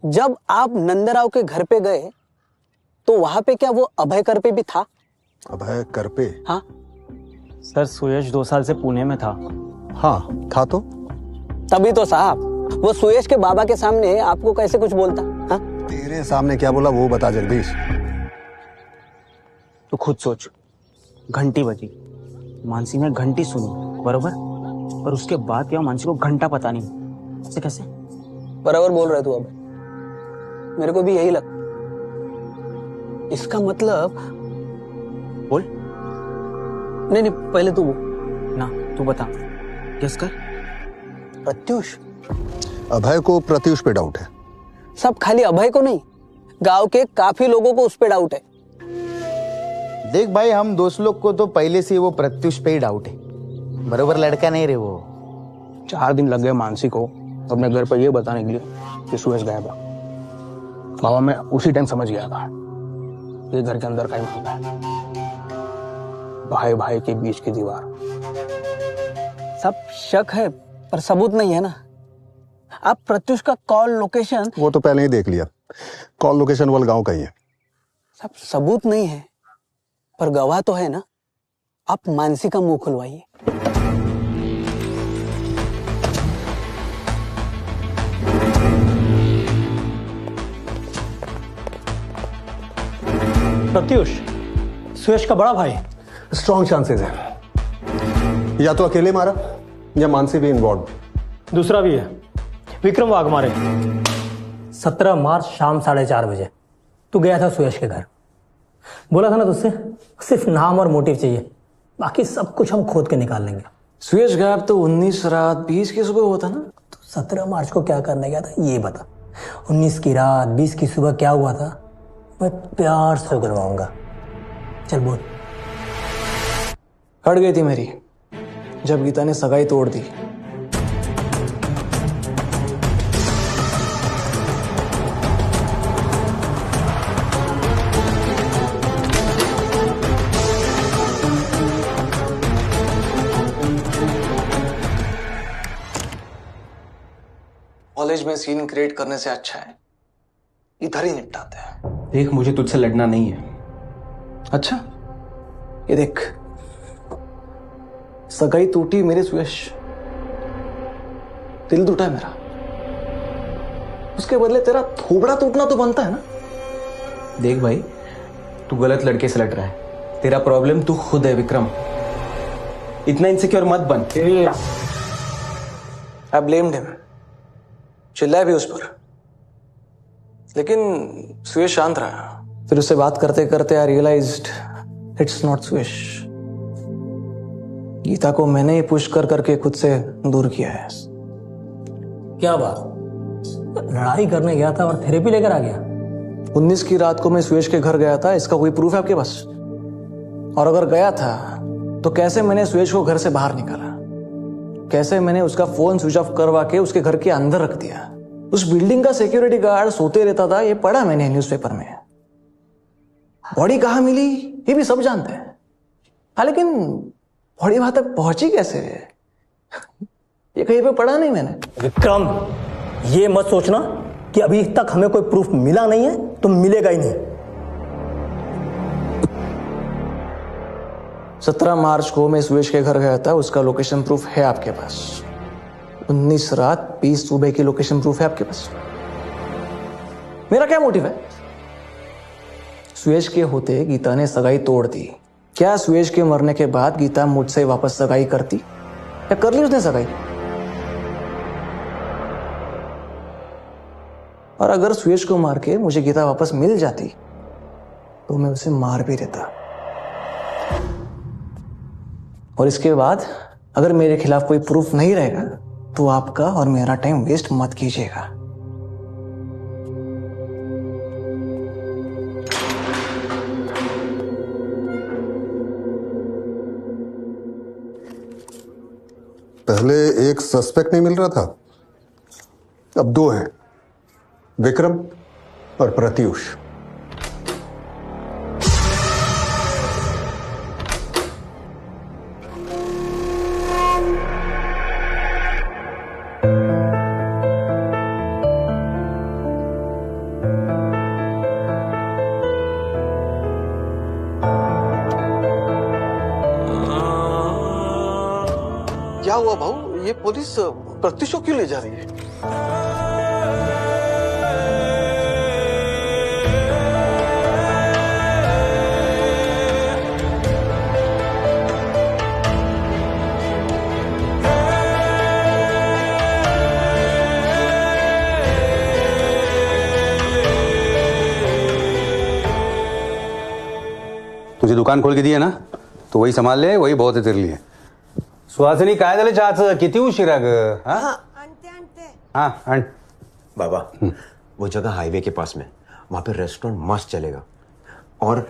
जब आप नंदराव के घर पे गए तो वहां पे क्या वो अभय करपे भी था? अभय करपे? हाँ सर, सुयश 2 साल से पुणे में था। हाँ था तो। तभी तो साहब, वो सुयश के बाबा के सामने आपको कैसे कुछ बोलता? हाँ? तेरे सामने क्या बोला वो बता जगदीश। तो खुद सोच, घंटी बजी, मानसी ने घंटी सुनी, बरोबर, पर उसके बाद क्या मानसी को घंटा पता नहीं। ऐसे कैसे? बराबर बोल रहे तू। अब मेरे को भी यही लग। इसका मतलब बोल। नहीं, पहले तू बोल ना, तू बता, गेस कर। प्रत्युष। अभय को प्रत्युष पे डाउट है। सब खाली अभय को नहीं, गांव के काफी लोगों को उस पे डाउट है। देख भाई, हम दोस्त लोग को तो पहले से वो प्रत्युष पे ही डाउट है। बरोबर लड़का नहीं रे वो। 4 दिन लग गए मानसी को अपने घर पर ये बताने के लिए कि सुयश गायब है। मामा, मैं उसी टाइम समझ गया था ये घर के अंदर का ही मामला है। भाई भाई के बीच की दीवार। सब शक है पर सबूत नहीं है ना। आप प्रत्युष का कॉल लोकेशन, वो तो पहले ही देख लिया। कॉल लोकेशन वाला गांव का ही है। सब सबूत नहीं है पर गवाह तो है ना। आप मानसी का मुंह खुलवाइए। प्रत्युष सुयश का बड़ा भाई। स्ट्रॉन्ग चांसेस है, या तो अकेले मारा या मानसी भी इन्वॉल्व। दूसरा भी है, विक्रम वाघमारे। 17 मार्च शाम 4:30 बजे तू गया था सुयश के घर। बोला था ना तुझसे, सिर्फ नाम और मोटिव चाहिए, बाकी सब कुछ हम खोद के निकाल लेंगे। सुयश गायब तो 19 रात 20 की सुबह हुआ था ना। तो 17 मार्च को क्या करने गया था ये बता। 19 की रात 20 की सुबह क्या हुआ था मैं प्यार से करवाऊंगा। चल बोल। हट गई थी मेरी जब गीता ने सगाई तोड़ दी। कॉलेज में सीन क्रिएट करने से अच्छा है इधर ही निपटाते हैं। देख, मुझे तुझसे लड़ना नहीं है। अच्छा, ये देख, सगाई टूटी मेरे सुयश, दिल टूटा है मेरा, उसके बदले तेरा थोबड़ा टूटना तो बनता है ना। देख भाई, तू गलत लड़के से लड़ रहा है। तेरा प्रॉब्लम तू खुद है विक्रम। इतना इनसिक्योर मत बन। आई ब्लेम्ड हिम, चिल्लाया भी उस पर, लेकिन सुयश शांत रहा। फिर उससे बात करते करते आई रियलाइज्ड इट्स नॉट सुयश। गीता को मैंने ही पुश कर करके खुद से दूर किया है। क्या बात, लड़ाई करने गया था और थेरेपी लेकर आ गया? 19 की रात को मैं सुयश के घर गया था, इसका कोई प्रूफ है आपके पास? और अगर गया था तो कैसे मैंने सुयश को घर से बाहर निकाला, कैसे मैंने उसका फोन स्विच ऑफ करवा के उसके घर के अंदर रख दिया। उस बिल्डिंग का सिक्योरिटी गार्ड सोते रहता था, ये पढ़ा मैंने न्यूज़पेपर में। बॉडी कहां मिली ये भी सब जानते हैं, हाँ, लेकिन बॉडी वहां तक पहुंची कैसे ये कहीं पे पढ़ा नहीं मैंने। विक्रम, ये मत सोचना कि अभी तक हमें कोई प्रूफ मिला नहीं है तो मिलेगा ही नहीं। 17 मार्च को मैं सुयश के घर गया था, उसका लोकेशन प्रूफ है आपके पास। 19 रात 20 सुबह की लोकेशन प्रूफ है आपके पास। मेरा क्या मोटिव है? सुयश के होते गीता ने सगाई तोड़ दी। क्या सुयश के मरने के बाद गीता मुझसे वापस सगाई करती या कर ली उसने सगाई? और अगर सुयश को मार के मुझे गीता वापस मिल जाती तो मैं उसे मार भी देता। और इसके बाद अगर मेरे खिलाफ कोई प्रूफ नहीं रहेगा तो आपका और मेरा टाइम वेस्ट मत कीजिएगा। पहले एक सस्पेक्ट नहीं मिल रहा था, अब 2 हैं, विक्रम और प्रत्युष। क्या हुआ भाऊ, ये पुलिस प्रत्युष को क्यों ले जा रही है? तुझे दुकान खोल के दी है ना, तो वही संभाल ले, वही बहुत है तेरे लिए. सुहासिनी काय झालं चहाचं? किती उशिरा ग? हाँ आण. बाबा वो जगह हाईवे के पास में, वहां पे रेस्टोरेंट मस्त चलेगा और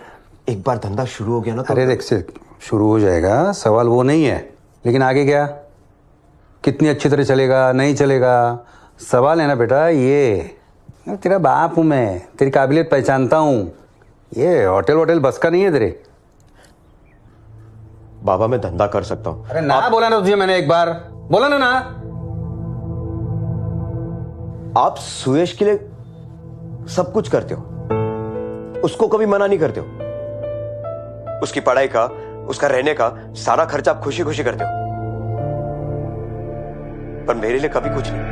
एक बार धंधा शुरू हो गया ना तो अरे देख से शुरू हो जाएगा, सवाल वो नहीं है, लेकिन आगे क्या, कितनी अच्छी तरह चलेगा नहीं चलेगा, सवाल है ना बेटा ये. तेरा बाप हूं मैं, तेरी काबिलियत पहचानता हूं. ये होटल वोटल बस का नहीं है तेरे. बाबा मैं धंधा कर सकता हूं. अरे ना बोला ना तुझे मैंने, एक बार बोला ना. आप सुयश के लिए सब कुछ करते हो, उसको कभी मना नहीं करते हो. उसकी पढ़ाई का, उसका रहने का सारा खर्चा आप खुशी खुशी करते हो, पर मेरे लिए कभी कुछ नहीं.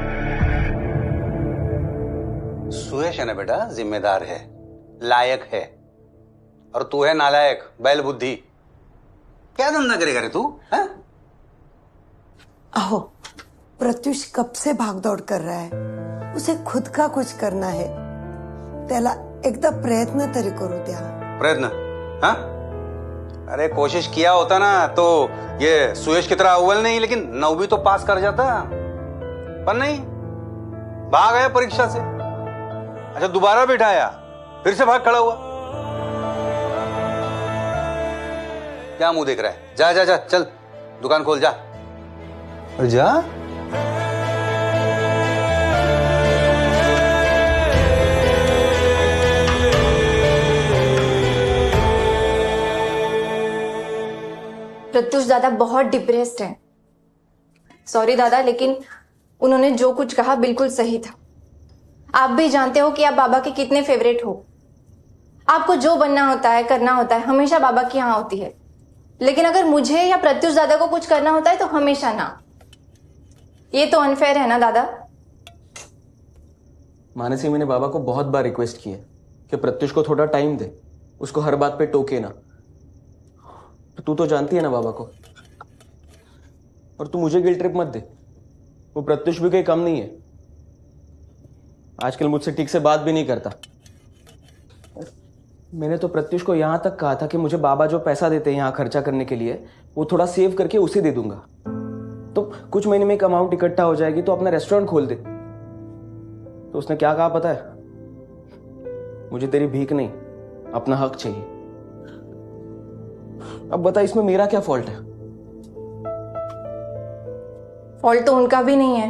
सुयश है ना बेटा, जिम्मेदार है, लायक है, और तू है नालायक, बैल बुद्धि. क्या धंधा करेगा रे तू? अहो प्रत्युष कब से भागदौड़ कर रहा है, उसे खुद का कुछ करना है. त्याला एकदा प्रयत्न तरी करू द्या. प्रयत्न? हाँ, अरे कोशिश किया होता ना तो ये सुयश की तरह अव्वल नहीं लेकिन 9वीं तो पास कर जाता, पर नहीं, भाग आया परीक्षा से. अच्छा दोबारा बिठाया, फिर से भाग खड़ा हुआ. क्या मुंह देख रहा है? जा जा जा, चल दुकान खोल, जा जा. प्रत्युष दादा बहुत डिप्रेस्ड है. सॉरी दादा, लेकिन उन्होंने जो कुछ कहा बिल्कुल सही था. आप भी जानते हो कि आप बाबा के कितने फेवरेट हो. आपको जो बनना होता है, करना होता है, हमेशा बाबा की यहाँ होती है. लेकिन अगर मुझे या प्रत्युष दादा को कुछ करना होता है तो हमेशा ना. ये तो अनफेयर है ना दादा. मानसी, मैंने बाबा को बहुत बार रिक्वेस्ट की है कि प्रत्युष को थोड़ा टाइम दे, उसको हर बात पे टोके ना. तू तो जानती है ना बाबा को, और तू मुझे गिल्ट ट्रिप मत दे. वो प्रत्युष भी कोई कम नहीं है, आजकल मुझसे ठीक से बात भी नहीं करता. मैंने तो प्रत्युष को यहां तक कहा था कि मुझे बाबा जो पैसा देते हैं यहाँ खर्चा करने के लिए, वो थोड़ा सेव करके उसे दे दूंगा, तो कुछ महीने में एक अमाउंट इकट्ठा हो जाएगी तो अपना रेस्टोरेंट खोल दे. तो उसने क्या कहा पता है? मुझे तेरी भीख नहीं, अपना हक चाहिए. अब बता, इसमें मेरा क्या फॉल्ट है? फॉल्ट तो उनका भी नहीं है,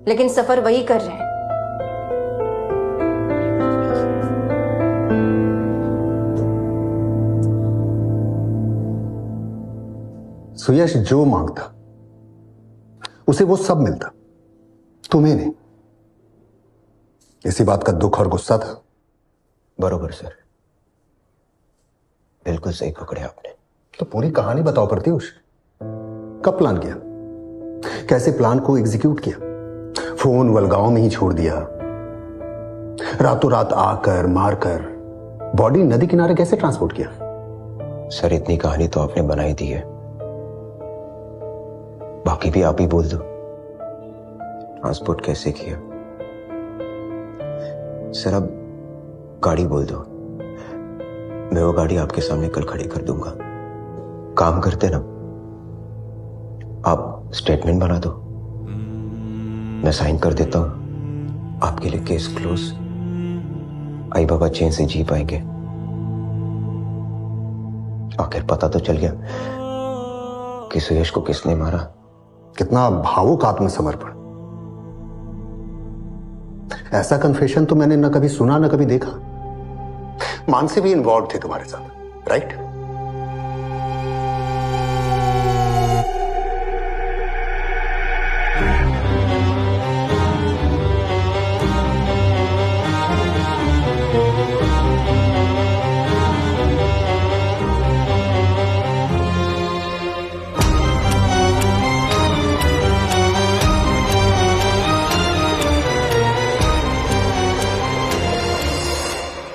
लेकिन सफर वही कर रहे हैं. सुयश जो मांगता उसे वो सब मिलता, तुम्हें नहीं. इसी बात का दुख और गुस्सा था. बरोबर सर, बिल्कुल सही पकड़े आपने. तो पूरी कहानी बताओ प्रत्युष. कब प्लान किया, कैसे प्लान को एग्जीक्यूट किया? फोन वलगांव में ही छोड़ दिया, रातों रात आकर मारकर बॉडी नदी किनारे कैसे ट्रांसपोर्ट किया? सर इतनी कहानी तो आपने बनाई दी है, बाकी भी आप ही बोल दो. ट्रांसपोर्ट कैसे किया? सर अब गाड़ी बोल दो, मैं वो गाड़ी आपके सामने कल खड़ी कर दूंगा. काम करते ना, आप स्टेटमेंट बना दो, मैं साइन कर देता हूं, आपके लिए केस क्लोज। आई बाबा चैन से जी पाएंगे। आखिर पता तो चल गया कि सुयश को किसने मारा। कितना भावुक आत्मसमर्पण। ऐसा कन्फेशन तो मैंने न कभी सुना न कभी देखा। मानसी भी इन्वॉल्व थे तुम्हारे साथ, राइट?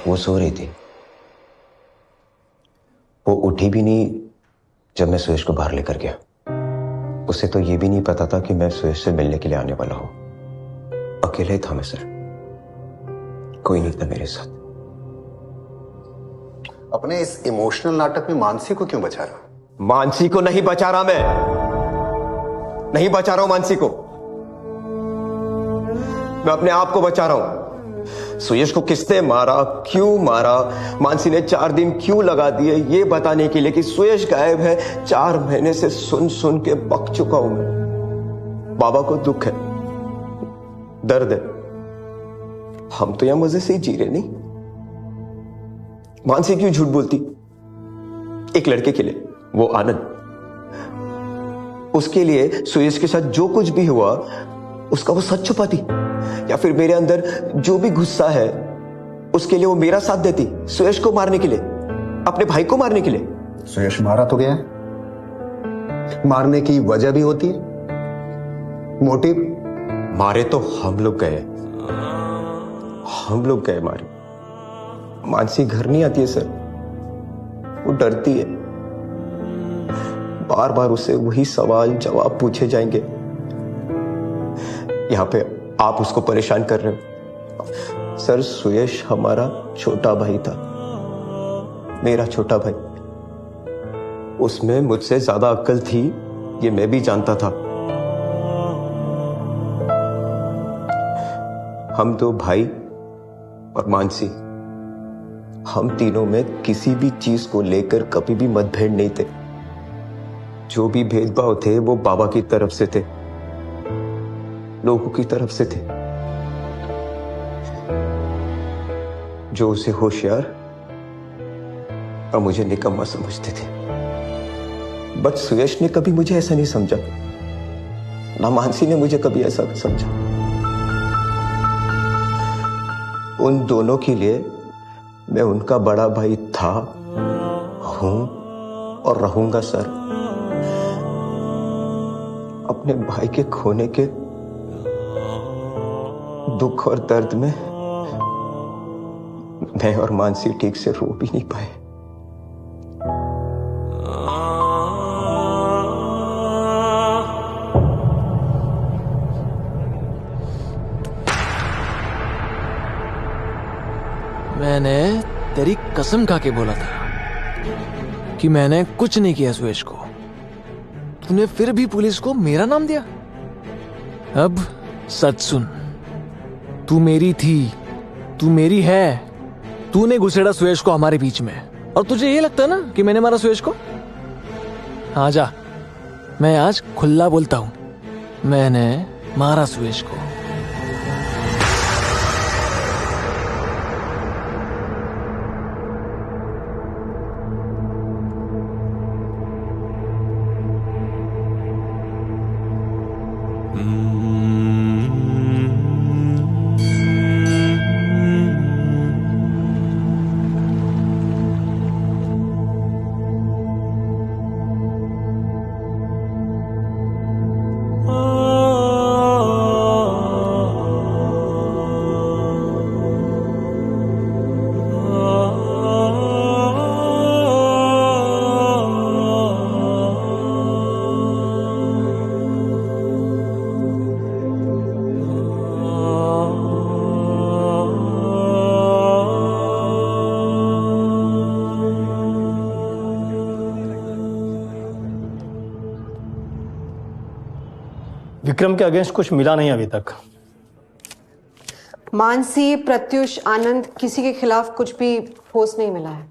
वो सो रही थी, वो उठी भी नहीं जब मैं सुयश को बाहर लेकर गया। उसे तो ये भी नहीं पता था कि मैं सुयश से मिलने के लिए आने वाला हूं। अकेले था मैं सर, कोई नहीं था मेरे साथ। अपने इस इमोशनल नाटक में मानसी को क्यों बचा रहा? मानसी को नहीं बचा रहा, मैं नहीं बचा रहा हूं मानसी को, मैं अपने आप को बचा रहा हूं। सुयश को किसने मारा, क्यों मारा, मानसी ने 4 दिन क्यों लगा दिए ये बताने के लिए कि सुयश गायब है। 4 महीने से सुन सुन के पक चुका हूं मैं। बाबा को दुख है, दर्द है, हम तो यहां मजे से ही जी रहे नहीं। मानसी क्यों झूठ बोलती एक लड़के के लिए, वो आनंद। उसके लिए सुयश के साथ जो कुछ भी हुआ उसका वो सच छुपाती, या फिर मेरे अंदर जो भी गुस्सा है उसके लिए वो मेरा साथ देती सुयश को मारने के लिए, अपने भाई को मारने के लिए। सुयश मारा तो गया, मारने की वजह भी होती है, मोटिव। मारे तो हम लोग गए, हम लोग गए मारे। मानसी घर नहीं आती है सर, वो डरती है। बार बार उससे वही सवाल जवाब पूछे जाएंगे। यहां पे आप उसको परेशान कर रहे हो। सर सुयश हमारा छोटा भाई था, मेरा छोटा भाई। उसमें मुझसे ज्यादा अक्ल थी, ये मैं भी जानता था। हम 2 भाई और मानसी, हम तीनों में किसी भी चीज को लेकर कभी भी मतभेद नहीं थे। जो भी भेदभाव थे वो बाबा की तरफ से थे, लोगों की तरफ से थे, जो उसे होशियार और मुझे निकम्मा समझते थे। बट सुयश ने कभी मुझे ऐसा नहीं समझा, ना मानसी ने मुझे कभी ऐसा समझा। उन दोनों के लिए मैं उनका बड़ा भाई था, हूं और रहूंगा सर। अपने भाई के खोने के दुख और दर्द में मैं और मानसी ठीक से रो भी नहीं पाए। मैंने तेरी कसम खा के बोला था कि मैंने कुछ नहीं किया सुयश को। तूने फिर भी पुलिस को मेरा नाम दिया। अब सच सुन, तू मेरी थी, तू मेरी है। तूने घुसेड़ा सुयश को हमारे बीच में, और तुझे ये लगता है ना कि मैंने मारा सुयश को। हाँ जा, मैं आज खुला बोलता हूं, मैंने मारा सुयश को। विक्रम के अगेंस्ट कुछ मिला नहीं अभी तक। मानसी, प्रत्युष, आनंद, किसी के खिलाफ कुछ भी ठोस नहीं मिला है।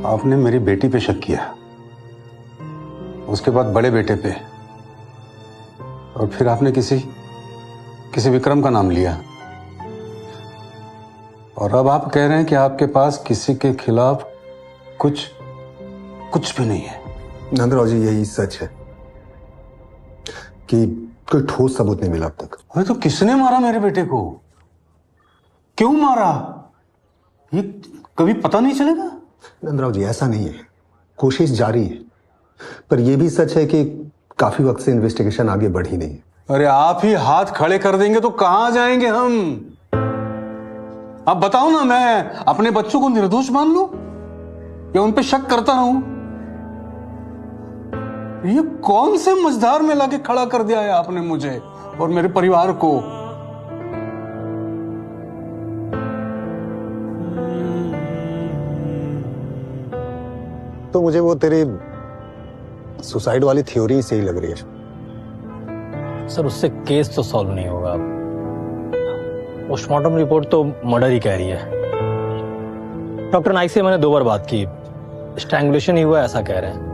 आपने मेरी बेटी पे शक किया, उसके बाद बड़े बेटे पे, और फिर आपने किसी विक्रम का नाम लिया, और अब आप कह रहे हैं कि आपके पास किसी के खिलाफ कुछ भी नहीं है। नंदराव जी, यही सच है कि कोई ठोस सबूत नहीं मिला अब तक। अरे तो किसने मारा मेरे बेटे को? क्यों मारा? ये कभी पता नहीं चलेगा? नंदराव जी, ऐसा नहीं है, कोशिश जारी है, पर यह भी सच है कि काफी वक्त से इन्वेस्टिगेशन आगे बढ़ी नहीं है। अरे आप ही हाथ खड़े कर देंगे तो कहां जाएंगे हम? आप बताओ ना, मैं अपने बच्चों को निर्दोष मान लूं या उन पे शक करता रहूं? ये कौन से मझधार में लाके खड़ा कर दिया है आपने मुझे और मेरे परिवार को? तो मुझे वो तेरी सुसाइड वाली थ्योरी सही लग रही है। सर, उससे केस तो सॉल्व नहीं होगा। पोस्टमार्टम रिपोर्ट तो मर्डर ही कह रही है। डॉक्टर नाइक से मैंने 2 बार बात की, स्ट्रैंगुलेशन ही हुआ ऐसा कह रहे हैं।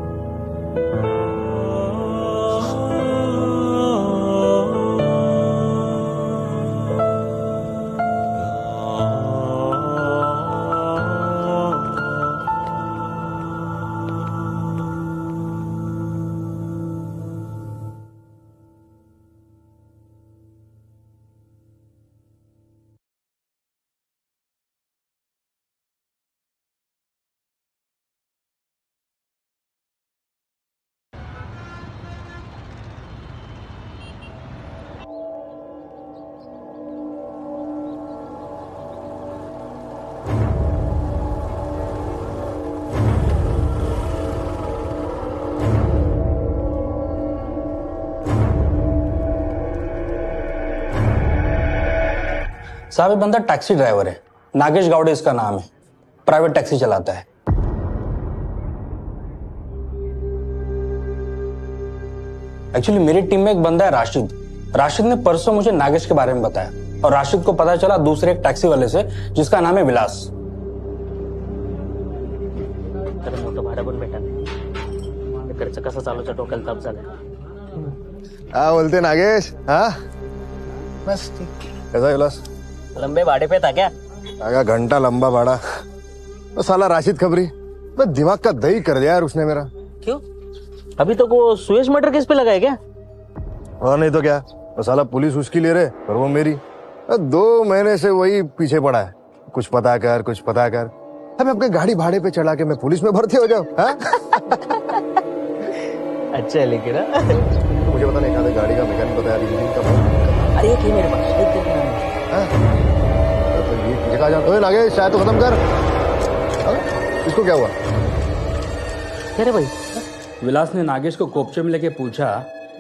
साहब, ये बंदा टैक्सी ड्राइवर है, नागेश गावड़े इसका नाम है, प्राइवेट टैक्सी चलाता है। एक्चुअली मेरी टीम में एक बंदा है राशिद ने परसों मुझे नागेश के बारे में बताया, और राशिद को पता चला दूसरे एक टैक्सी वाले से जिसका नाम है विलास। मोठं भाडं पण भेटा इकडचं कसं चालूचं डोक्याला ताप झाला। हाँ बोलते नागेश। हाँ बस ठीक। कैसा विलास? लंबे भाड़े पे था क्या? आगा घंटा लंबा भाड़ा। वो साला राशिद खबरी, मैं दिमाग का दही कर दिया यार उसने मेरा। क्यों? अभी तो वो सुयश मर्डर केस पे लगा है क्या? और नहीं तो क्या, वो साला पुलिस उसकी ले रहे और वो मेरी। 2 महीने से वही पीछे पड़ा है, कुछ पता कर कुछ पता कर। मैं अपने गाड़ी भाड़े पे चढ़ा के मैं पुलिस में भर्ती हो जाऊं? अच्छा है लेकिन मुझे पता नहीं कहा गाड़ी का मैकेनिक बताया इंजन का। अरे ये मेरे पास जगह जा। ओए नागेश, शायद तो खत्म कर। इसको क्या हुआ? अरे भाई, विलास ने नागेश को कोपचे में लेके पूछा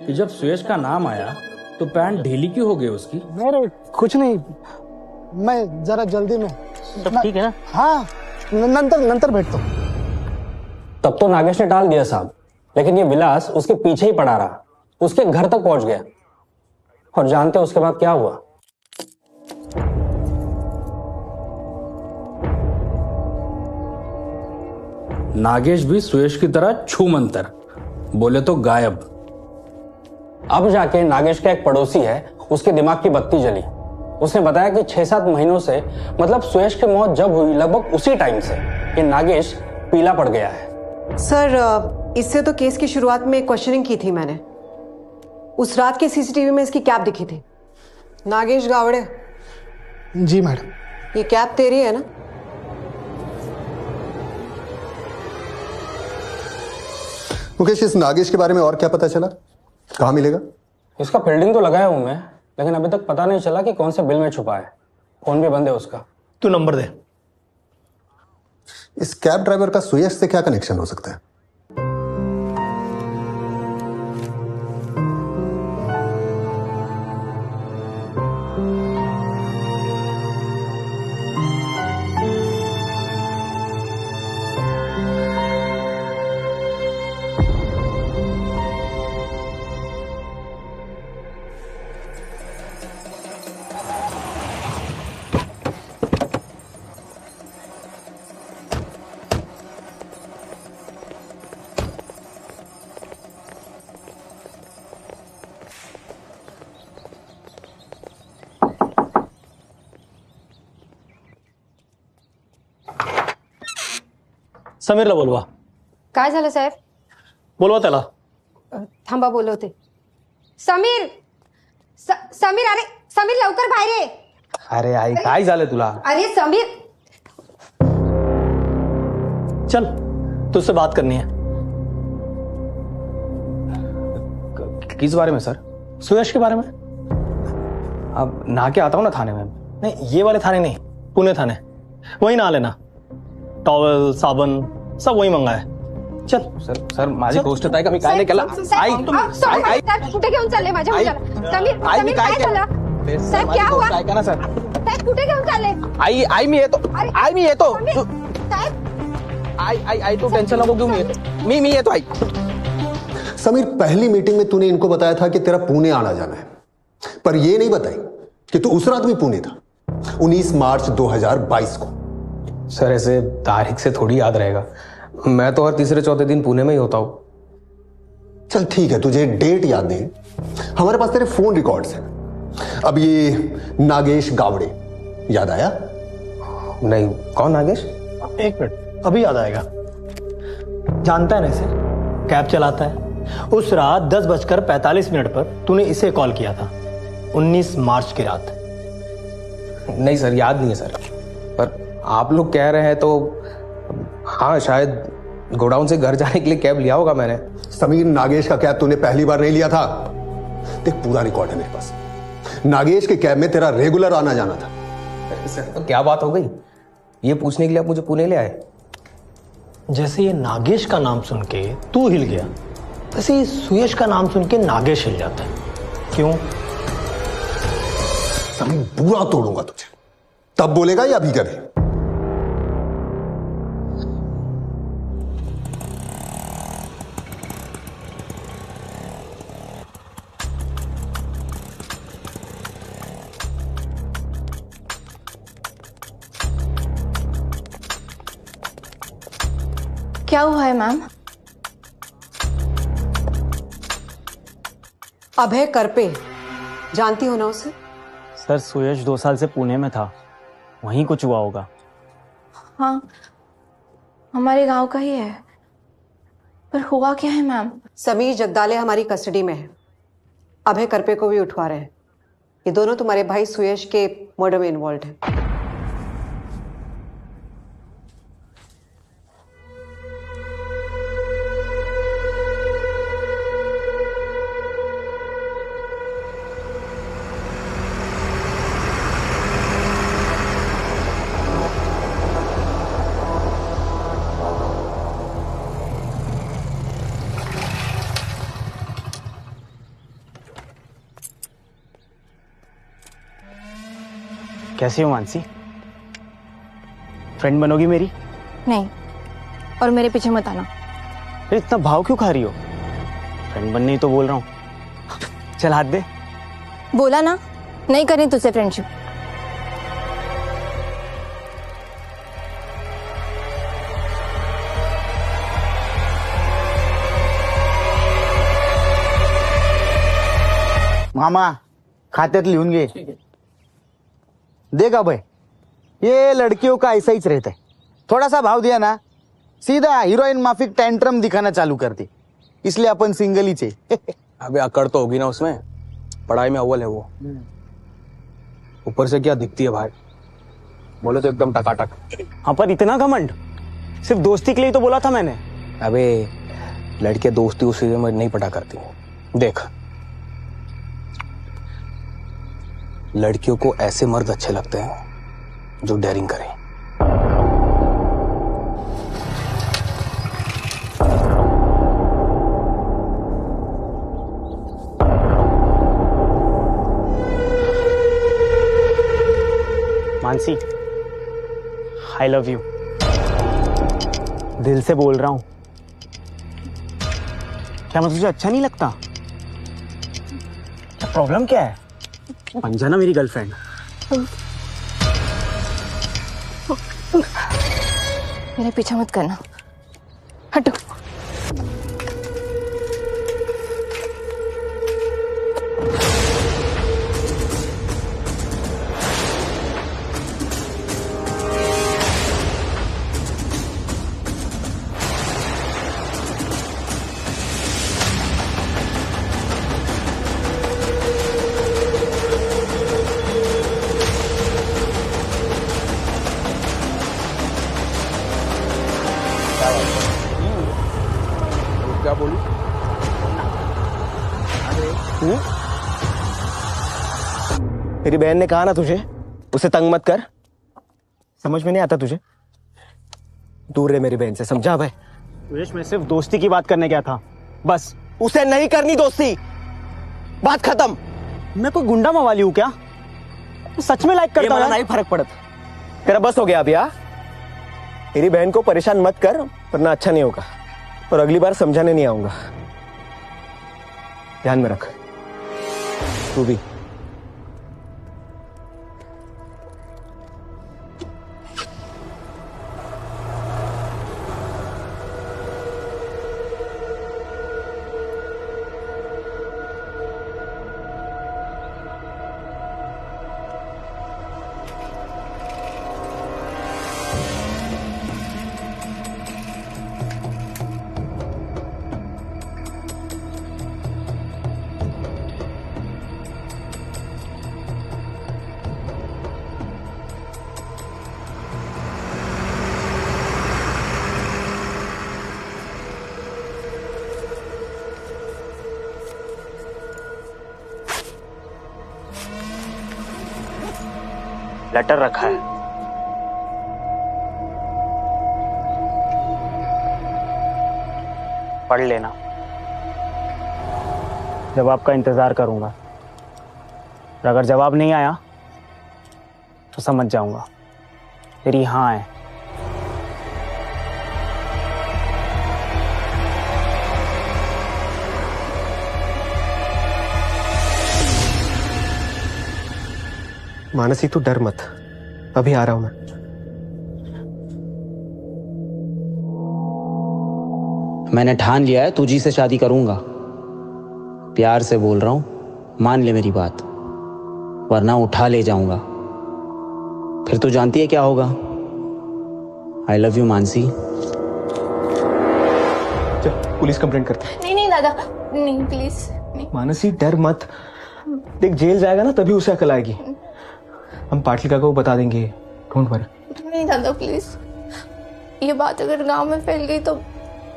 कि जब सुयश का नाम आया तो पैंट ढीली क्यों हो गई उसकी? मेरे कुछ नहीं, मैं जरा जल्दी में। सब ठीक है ना? हाँ, नंतर बैठता हूँ। तब तो नागेश ने टाल दिया साहब, लेकिन ये विलास उसके पीछे ही पड़ा रहा, उसके घर तक पहुंच गया। और जानते हो उसके बाद क्या हुआ? नागेश भी सुयश की तरह छूमंतर, बोले तो गायब। अब जाके नागेश का एक पड़ोसी है, उसके दिमाग की बत्ती जली। उसने बताया कि 6-7 महीनों से, मतलब सुयश की मौत जब हुई लगभग उसी टाइम से, ये नागेश पीला पड़ गया है। सर, इससे तो केस की शुरुआत में क्वेश्चनिंग की थी मैंने। उस रात के सीसीटीवी में इसकी कैप दिखी थी। नागेश गावड़े। जी मैडम। ये कैप तेरी है ना? मुकेश, इस नागेश के बारे में और क्या पता चला? कहाँ मिलेगा? इसका फील्डिंग तो लगाया हूं मैं, लेकिन अभी तक पता नहीं चला कि कौन से बिल में छुपा है। फोन भी बंद है उसका। तू नंबर दे। इस कैब ड्राइवर का सुयश से क्या कनेक्शन हो सकता है? समीरला बोलवा. काय झालं साहेब? बोलवा त्याला. थांबा बोलवते. समीर समीर, अरे समीर लवकर बाहेर ये. अरे आई काय झालं तुला? अरे समीर, चल तुझसे बात करनी है. किस बारे में सर? सुयश के बारे में. अब नहा के आता हूँ ना थाने में. नहीं, ये वाले थाने नहीं, पुणे थाने. वही नहा लेना. टॉवेल, साबन सब वही मंगाए. चल. सर माझी गोष्ट आहे का मी काय नाही केला. आई आई कुठे घेऊन चालले माझ्या मुलाला? समीर समीर काय झालं? साहेब क्या हुआ? ऐका ना सर. साहेब कुठे घेऊन चालले? आई मी येतो. आई मी येतो. साहेब आई तू टेंशन नको घेऊ. मी येतो आई. समीर, पहली मीटिंग में तूने इनको बताया था कि तेरा पुणे आना जाना है, पर यह नहीं बताई कि तू उस रात भी पुणे था, 19 मार्च 2022 को. सर ऐसे तारीख से थोड़ी याद रहेगा. मैं तो हर तीसरे चौथे दिन पुणे में ही होता हूं. चल ठीक है, तुझे डेट याद नहीं, हमारे पास तेरे फोन रिकॉर्ड्स हैं. अब ये नागेश गावड़े याद आया? नहीं. कौन नागेश? एक मिनट, अभी याद आएगा. जानता है ना इसे? कैब चलाता है. उस रात 10:45 पर तूने इसे कॉल किया था, 19 मार्च की रात. नहीं सर, याद नहीं है सर. पर आप लोग कह रहे हैं तो हाँ, शायद गोडाउन से घर जाने के लिए कैब लिया होगा मैंने. समीर, नागेश का कैब तूने पहली बार नहीं लिया था. देख, पूरा रिकॉर्ड है मेरे पास. नागेश के कैब में तेरा रेगुलर आना जाना था. सर तो क्या बात हो गई? ये पूछने के लिए आप मुझे पुणे ले आए? जैसे ये नागेश का नाम सुन के तू हिल गया, वैसे ही सुयश का नाम सुन के नागेश हिल जाता है. क्यों? समीर, बुरा तोड़ूंगा तुझे. तब बोलेगा या अभी कभी? क्या हुआ है मैम? अभय करपे, जानती हो ना उसे? सर सुयश 2 साल से पुणे में था, वहीं कुछ हुआ होगा. हाँ, हमारे गांव का ही है. पर हुआ क्या है मैम? समीर जगदाले हमारी कस्टडी में है. अभय करपे को भी उठवा रहे हैं. ये दोनों तुम्हारे भाई सुयश के मर्डर में इन्वॉल्व हैं. कैसी हो मानसी? फ्रेंड बनोगी मेरी? नहीं, और मेरे पीछे मत आना. इतना भाव क्यों खा रही हो? फ्रेंड बनने ही तो बोल रहा हूं. चल हाथ दे. बोला ना, नहीं करनी तुझसे फ्रेंडशिप. मामा, खात्यात लिहून घे. देखा भाई, ये लड़कियों का ऐसा ही रहता है. थोड़ा सा भाव दिया ना, सीधा हीरोइन माफिक टेंट्रम दिखाना चालू करती. इसलिए अपन सिंगल ही चाहिए. अबे अकड़ तो होगी ना उसमें. पढ़ाई में अव्वल है वो. ऊपर से क्या दिखती है भाई, बोले तो एकदम टकाटक. हाँ, पर इतना घमंड सिर्फ दोस्ती के लिए तो बोला था मैंने. अबे लड़कियां दोस्ती उसी में नहीं पटा करती. देख, लड़कियों को ऐसे मर्द अच्छे लगते हैं जो डेयरिंग करें. मानसी, आई लव यू. दिल से बोल रहा हूं. क्या मैं तुझे अच्छा नहीं लगता? प्रॉब्लम क्या है? बन जाना मेरी गर्लफ्रेंड. मेरे पीछे मत करना, हटो. क्या बोली? तेरी बहन ने कहा ना तुझे उसे तंग मत कर। समझ में नहीं आता तुझे? दूर रहे मेरी बहन से, समझा भाई? सुरेश, मैं सिर्फ दोस्ती की बात करने गया था, बस। उसे नहीं करनी दोस्ती, बात खत्म। मैं कोई गुंडा मवाली हूँ क्या? तो सच में लाइक करता हूँ। नहीं फर्क पड़ता। तेरा बस हो गया अभी। मेरी बहन को परेशान मत कर, वरना अच्छा नहीं होगा। और अगली बार समझाने नहीं आऊंगा, ध्यान में रख। तू भी। लेटर रखा है। पढ़ लेना। जवाब का इंतजार करूंगा। और अगर जवाब नहीं आया तो समझ जाऊंगा तेरी हाँ है। मानसी तू डर मत, अभी आ रहा हूं मैं। मैंने ठान लिया है, तुझी से शादी करूंगा। प्यार से बोल रहा हूं, मान ले मेरी बात, वरना उठा ले जाऊंगा। फिर तू जानती है क्या होगा। आई लव यू मानसी। चल पुलिस कंप्लेंट करते। नहीं नहीं दादा, नहीं प्लीज नहीं। मानसी डर मत, देख जेल जाएगा ना तभी उसे अकल आएगी। हम पाटिल काका को बता देंगे, डोंट वरी। नहीं दादा प्लीज, ये बात अगर गांव में फैल गई तो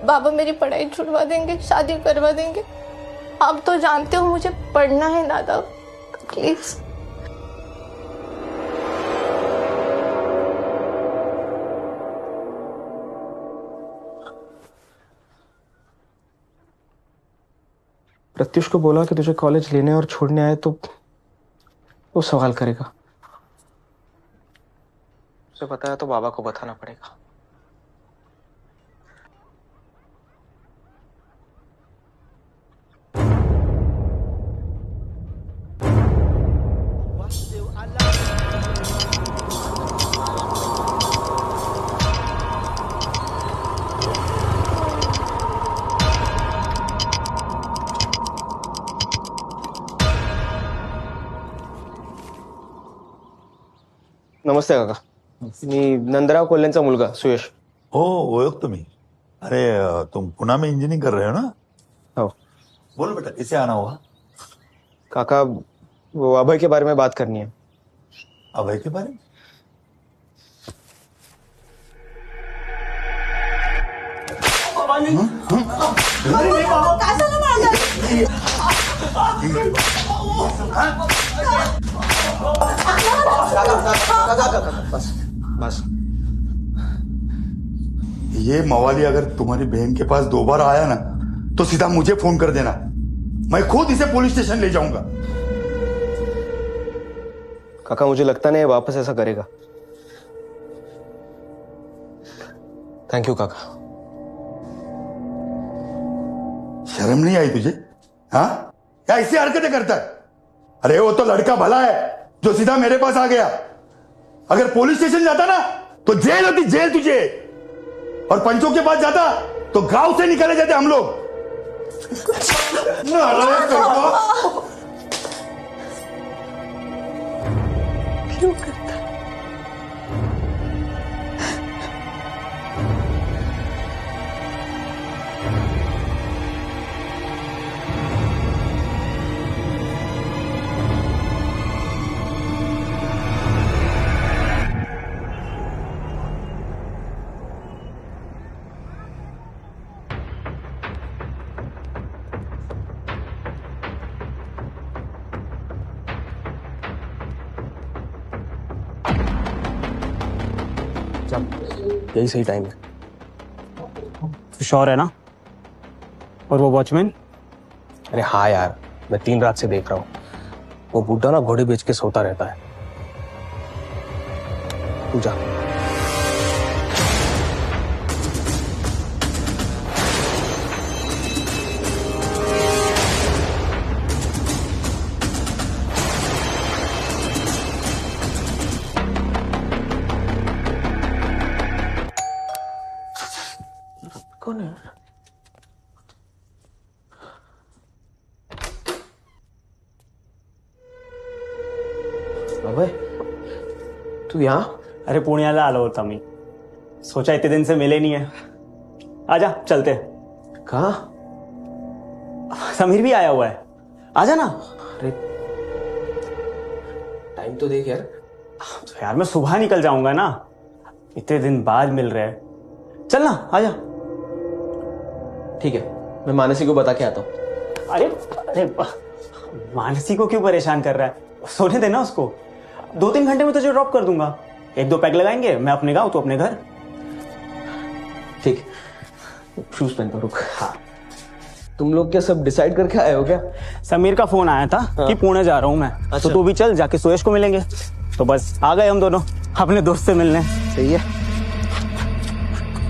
बाबा मेरी पढ़ाई छुड़वा देंगे, शादी करवा देंगे। आप तो जानते हो मुझे पढ़ना है दादा, प्लीज। प्रत्युष को बोला कि तुझे कॉलेज लेने और छोड़ने आए तो वो सवाल करेगा। उसे पता है तो बाबा को बताना पड़ेगा। नमस्ते काका, मी नंदराव कोल्हेंचा मुलगा सुयश। हो ओळखतो मी। अरे तुम पुणे में इंजीनियरिंग कर रहे हो ना? हो। बोलो बेटा, किसे आना हुआ? काका वो अभय के बारे में बात करनी है। अभय के बारे में? बस बस। ये मवाली अगर तुम्हारी बहन के पास 2 बार आया ना तो सीधा मुझे फोन कर देना, मैं खुद इसे पुलिस स्टेशन ले जाऊंगा। काका मुझे लगता नहीं वापस ऐसा करेगा। थैंक यू काका। शर्म नहीं आई तुझे? हाँ, क्या ऐसी हरकतें करता है? अरे वो तो लड़का भला है जो सीधा मेरे पास आ गया। अगर पुलिस स्टेशन जाता ना तो जेल होती, जेल तुझे। और पंचों के पास जाता तो गांव से निकले जाते हम लोग। क्यों करता? यही सही टाइम है। तो श्योर है ना? और वो वॉचमैन? अरे हाँ यार, मैं 3 रात से देख रहा हूँ। वो बुड्ढा ना घोड़े बेच के सोता रहता है। तू जा। कौन है? अबे तू यहाँ? अरे पुण्याला आलो होता मी. सोचा इतने दिन से मिले नहीं है. आजा चलते. कहाँ? समीर भी आया हुआ है. आजा ना. अरे टाइम तो देख यार. तो यार मैं सुबह निकल जाऊंगा ना. इतने दिन बाद मिल रहे हैं. चल ना आजा. ठीक है, मैं मानसी को बता के आता हूँ. अरे अरे मानसी को क्यों परेशान कर रहा है? सोने देना उसको. 2-3 घंटे में तुझे ड्रॉप कर दूंगा. 1-2 पैक लगाएंगे. मैं अपने गाँव, तू अपने घर. ठीक. शूज पहन रुक. हाँ. तुम लोग क्या सब डिसाइड करके आए हो क्या? समीर का फोन आया था कि पुणे जा रहा हूँ मैं. अच्छा. तो तू भी चल, जाके सुयश को मिलेंगे. तो बस आ गए हम दोनों अपने दोस्त से मिलने. सही है.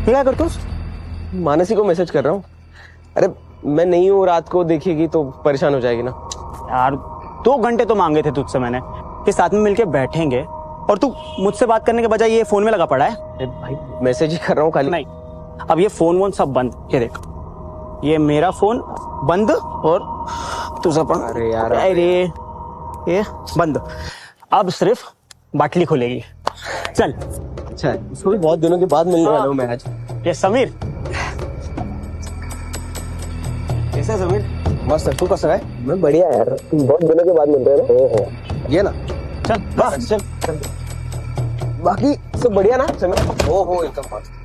क्या करते हो? मानसी को मैसेज कर रहा हूँ. अरे मैं नहीं हूँ, रात को देखेगी तो परेशान हो जाएगी ना. यार 2 घंटे तो मांगे थे तुझसे मैंने कि साथ में मिलके बैठेंगे, और तू मुझसे बात करने के बजाय ये फोन में लगा पड़ा है. अरे भाई मैसेज ही कर रहा हूँ खाली. नहीं, अब ये फोन वोन सब बंद. ये देख, ये मेरा फोन बंद और तुझा पण. अरे यार, अरे ये बंद. अब सिर्फ बाटली खुलेगी. चल. अच्छा, इसको भी बहुत दिनों के बाद मिलने वाला हूँ मैं आज. ये समीर. कैसा समीर? मस्त है. तू कैसा है? मैं बढ़िया यार. बहुत दिनों के बाद मिल रहे हैं ना. ओहो, ये ना. चल बस चल. बाकी सब बढ़िया ना समीर? ओहो एकदम मस्त.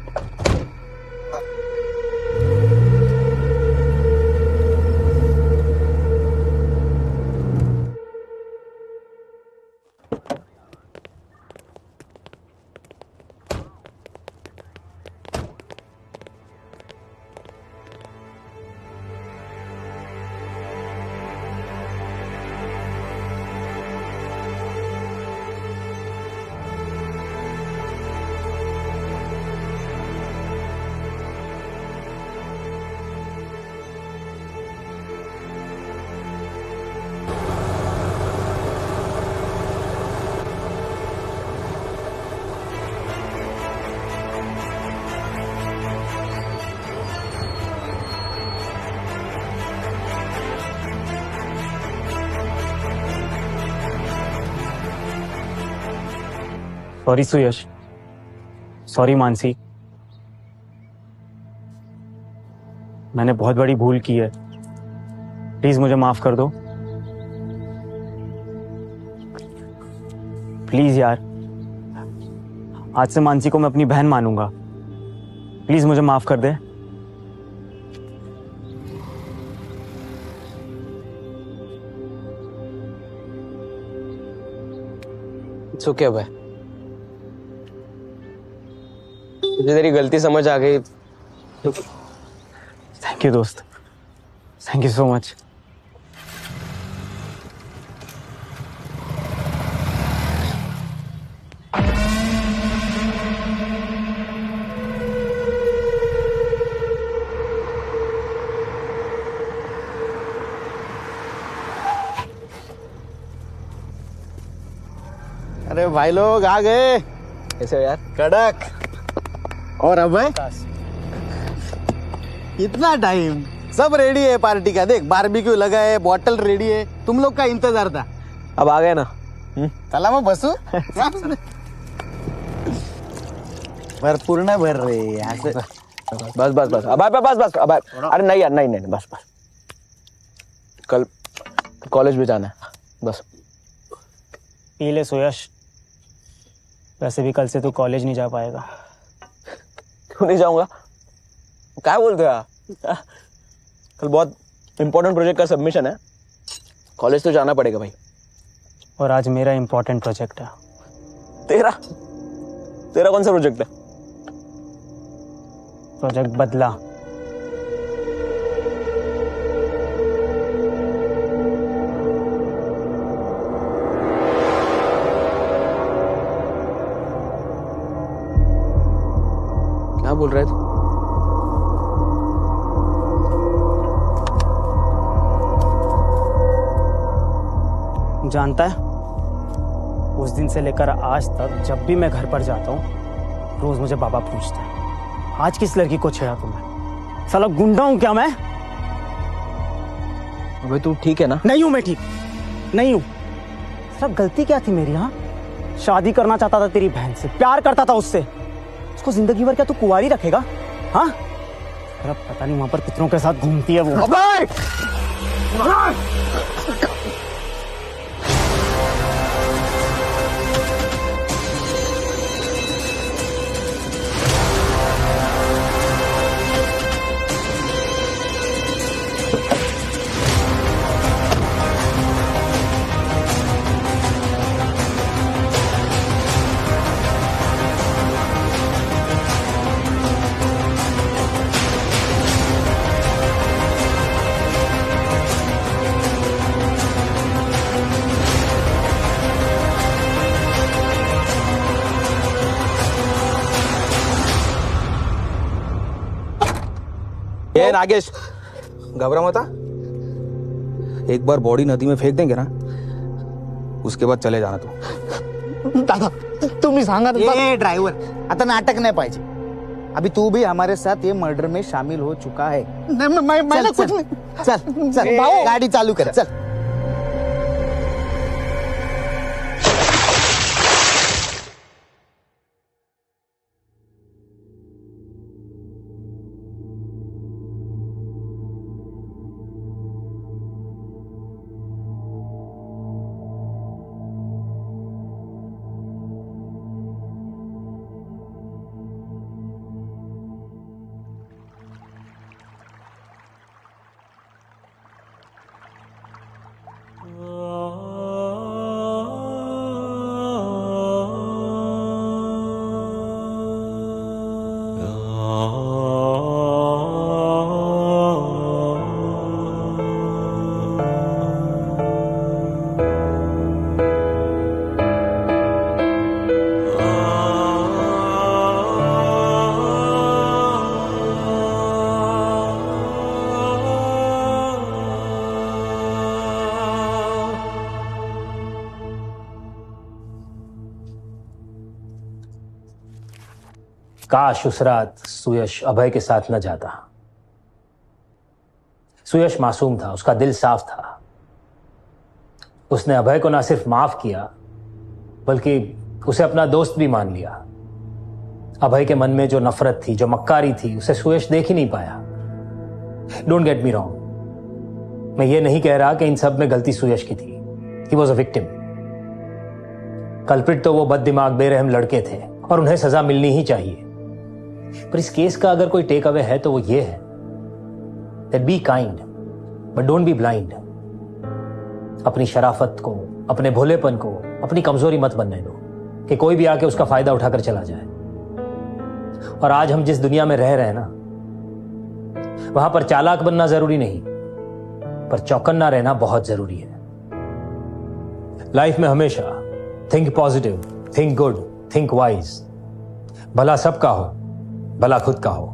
सॉरी सुयश. सॉरी मानसी. मैंने बहुत बड़ी भूल की है. प्लीज मुझे माफ कर दो. प्लीज यार. आज से मानसी को मैं अपनी बहन मानूंगा. प्लीज मुझे माफ कर दे. इट्स ओके भाई. मुझे तेरी गलती समझ आ गई. थैंक यू दोस्त. Thank you so much. अरे भाई लोग आ गए. कैसे हो यार? कड़क. और अब है इतना टाइम. सब रेडी है पार्टी का. देख बारबेक्यू लगा है, बॉटल रेडी है. तुम लोग का इंतजार था. अब आ गए ना. चला मैं बसू. भरपूर ना भर रहे यहाँ से. बस बस बस. अब बस बस. अब अरे नहीं यार, नहीं नहीं बस बस. कल कॉलेज भी जाना है. बस पी ले सुयश. वैसे भी कल से तू कॉलेज नहीं जा पाएगा. क्यों नहीं जाऊंगा? क्या बोलते हो यार? कल बहुत इंपॉर्टेंट प्रोजेक्ट का सबमिशन है. कॉलेज तो जाना पड़ेगा भाई. और आज मेरा इंपॉर्टेंट प्रोजेक्ट है. तेरा? तेरा कौन सा प्रोजेक्ट है? प्रोजेक्ट बदला। क्या बोल रहे थे? जानता है, उस दिन से लेकर आज तक जब भी मैं घर पर जाता हूँ रोज मुझे बाबा पूछता है, आज किस लड़की को छेड़ा तुमने? साला गुंडा हूं क्या मैं? अबे तू ठीक है ना? नहीं हूं मैं ठीक, नहीं हूं। सब गलती क्या थी मेरी? हाँ, शादी करना चाहता था तेरी बहन से, प्यार करता था उससे, उसको जिंदगी भर क्या तू कुंवारी रखेगा? हाँ, पता नहीं वहां पर कितनों के साथ घूमती है वो। ये नागेश, घबरा मत। एक बार बॉडी नदी में फेंक देंगे ना, उसके बाद चले जाना तू। दादा तुम्ही सांगा ना। ये ड्राइवर, आता नाटक नहीं पाहिजे। अभी तू भी हमारे साथ ये मर्डर में शामिल हो चुका है। मैंने कुछ नहीं। चल चल गाड़ी चालू कर, चल। काश उस रात सुयश अभय के साथ न जाता। सुयश मासूम था, उसका दिल साफ था। उसने अभय को ना सिर्फ माफ किया बल्कि उसे अपना दोस्त भी मान लिया। अभय के मन में जो नफरत थी, जो मक्कारी थी, उसे सुयश देख ही नहीं पाया। डोंट गेट मी रॉन्ग, मैं ये नहीं कह रहा कि इन सब में गलती सुयश की थी। He was a victim. Culprit तो वो बददिमाग बेरहम लड़के थे और उन्हें सजा मिलनी ही चाहिए। पर इस केस का अगर कोई टेक अवे है तो वो ये है that be kind but don't be blind. अपनी शराफत को, अपने भोलेपन को अपनी कमजोरी मत बनने दो कि कोई भी आके उसका फायदा उठाकर चला जाए। और आज हम जिस दुनिया में रह रहे हैं ना, वहां पर चालाक बनना जरूरी नहीं, पर चौकन्ना रहना बहुत जरूरी है। लाइफ में हमेशा think positive, think good, think wise. भला सबका हो, भला खुद का हो।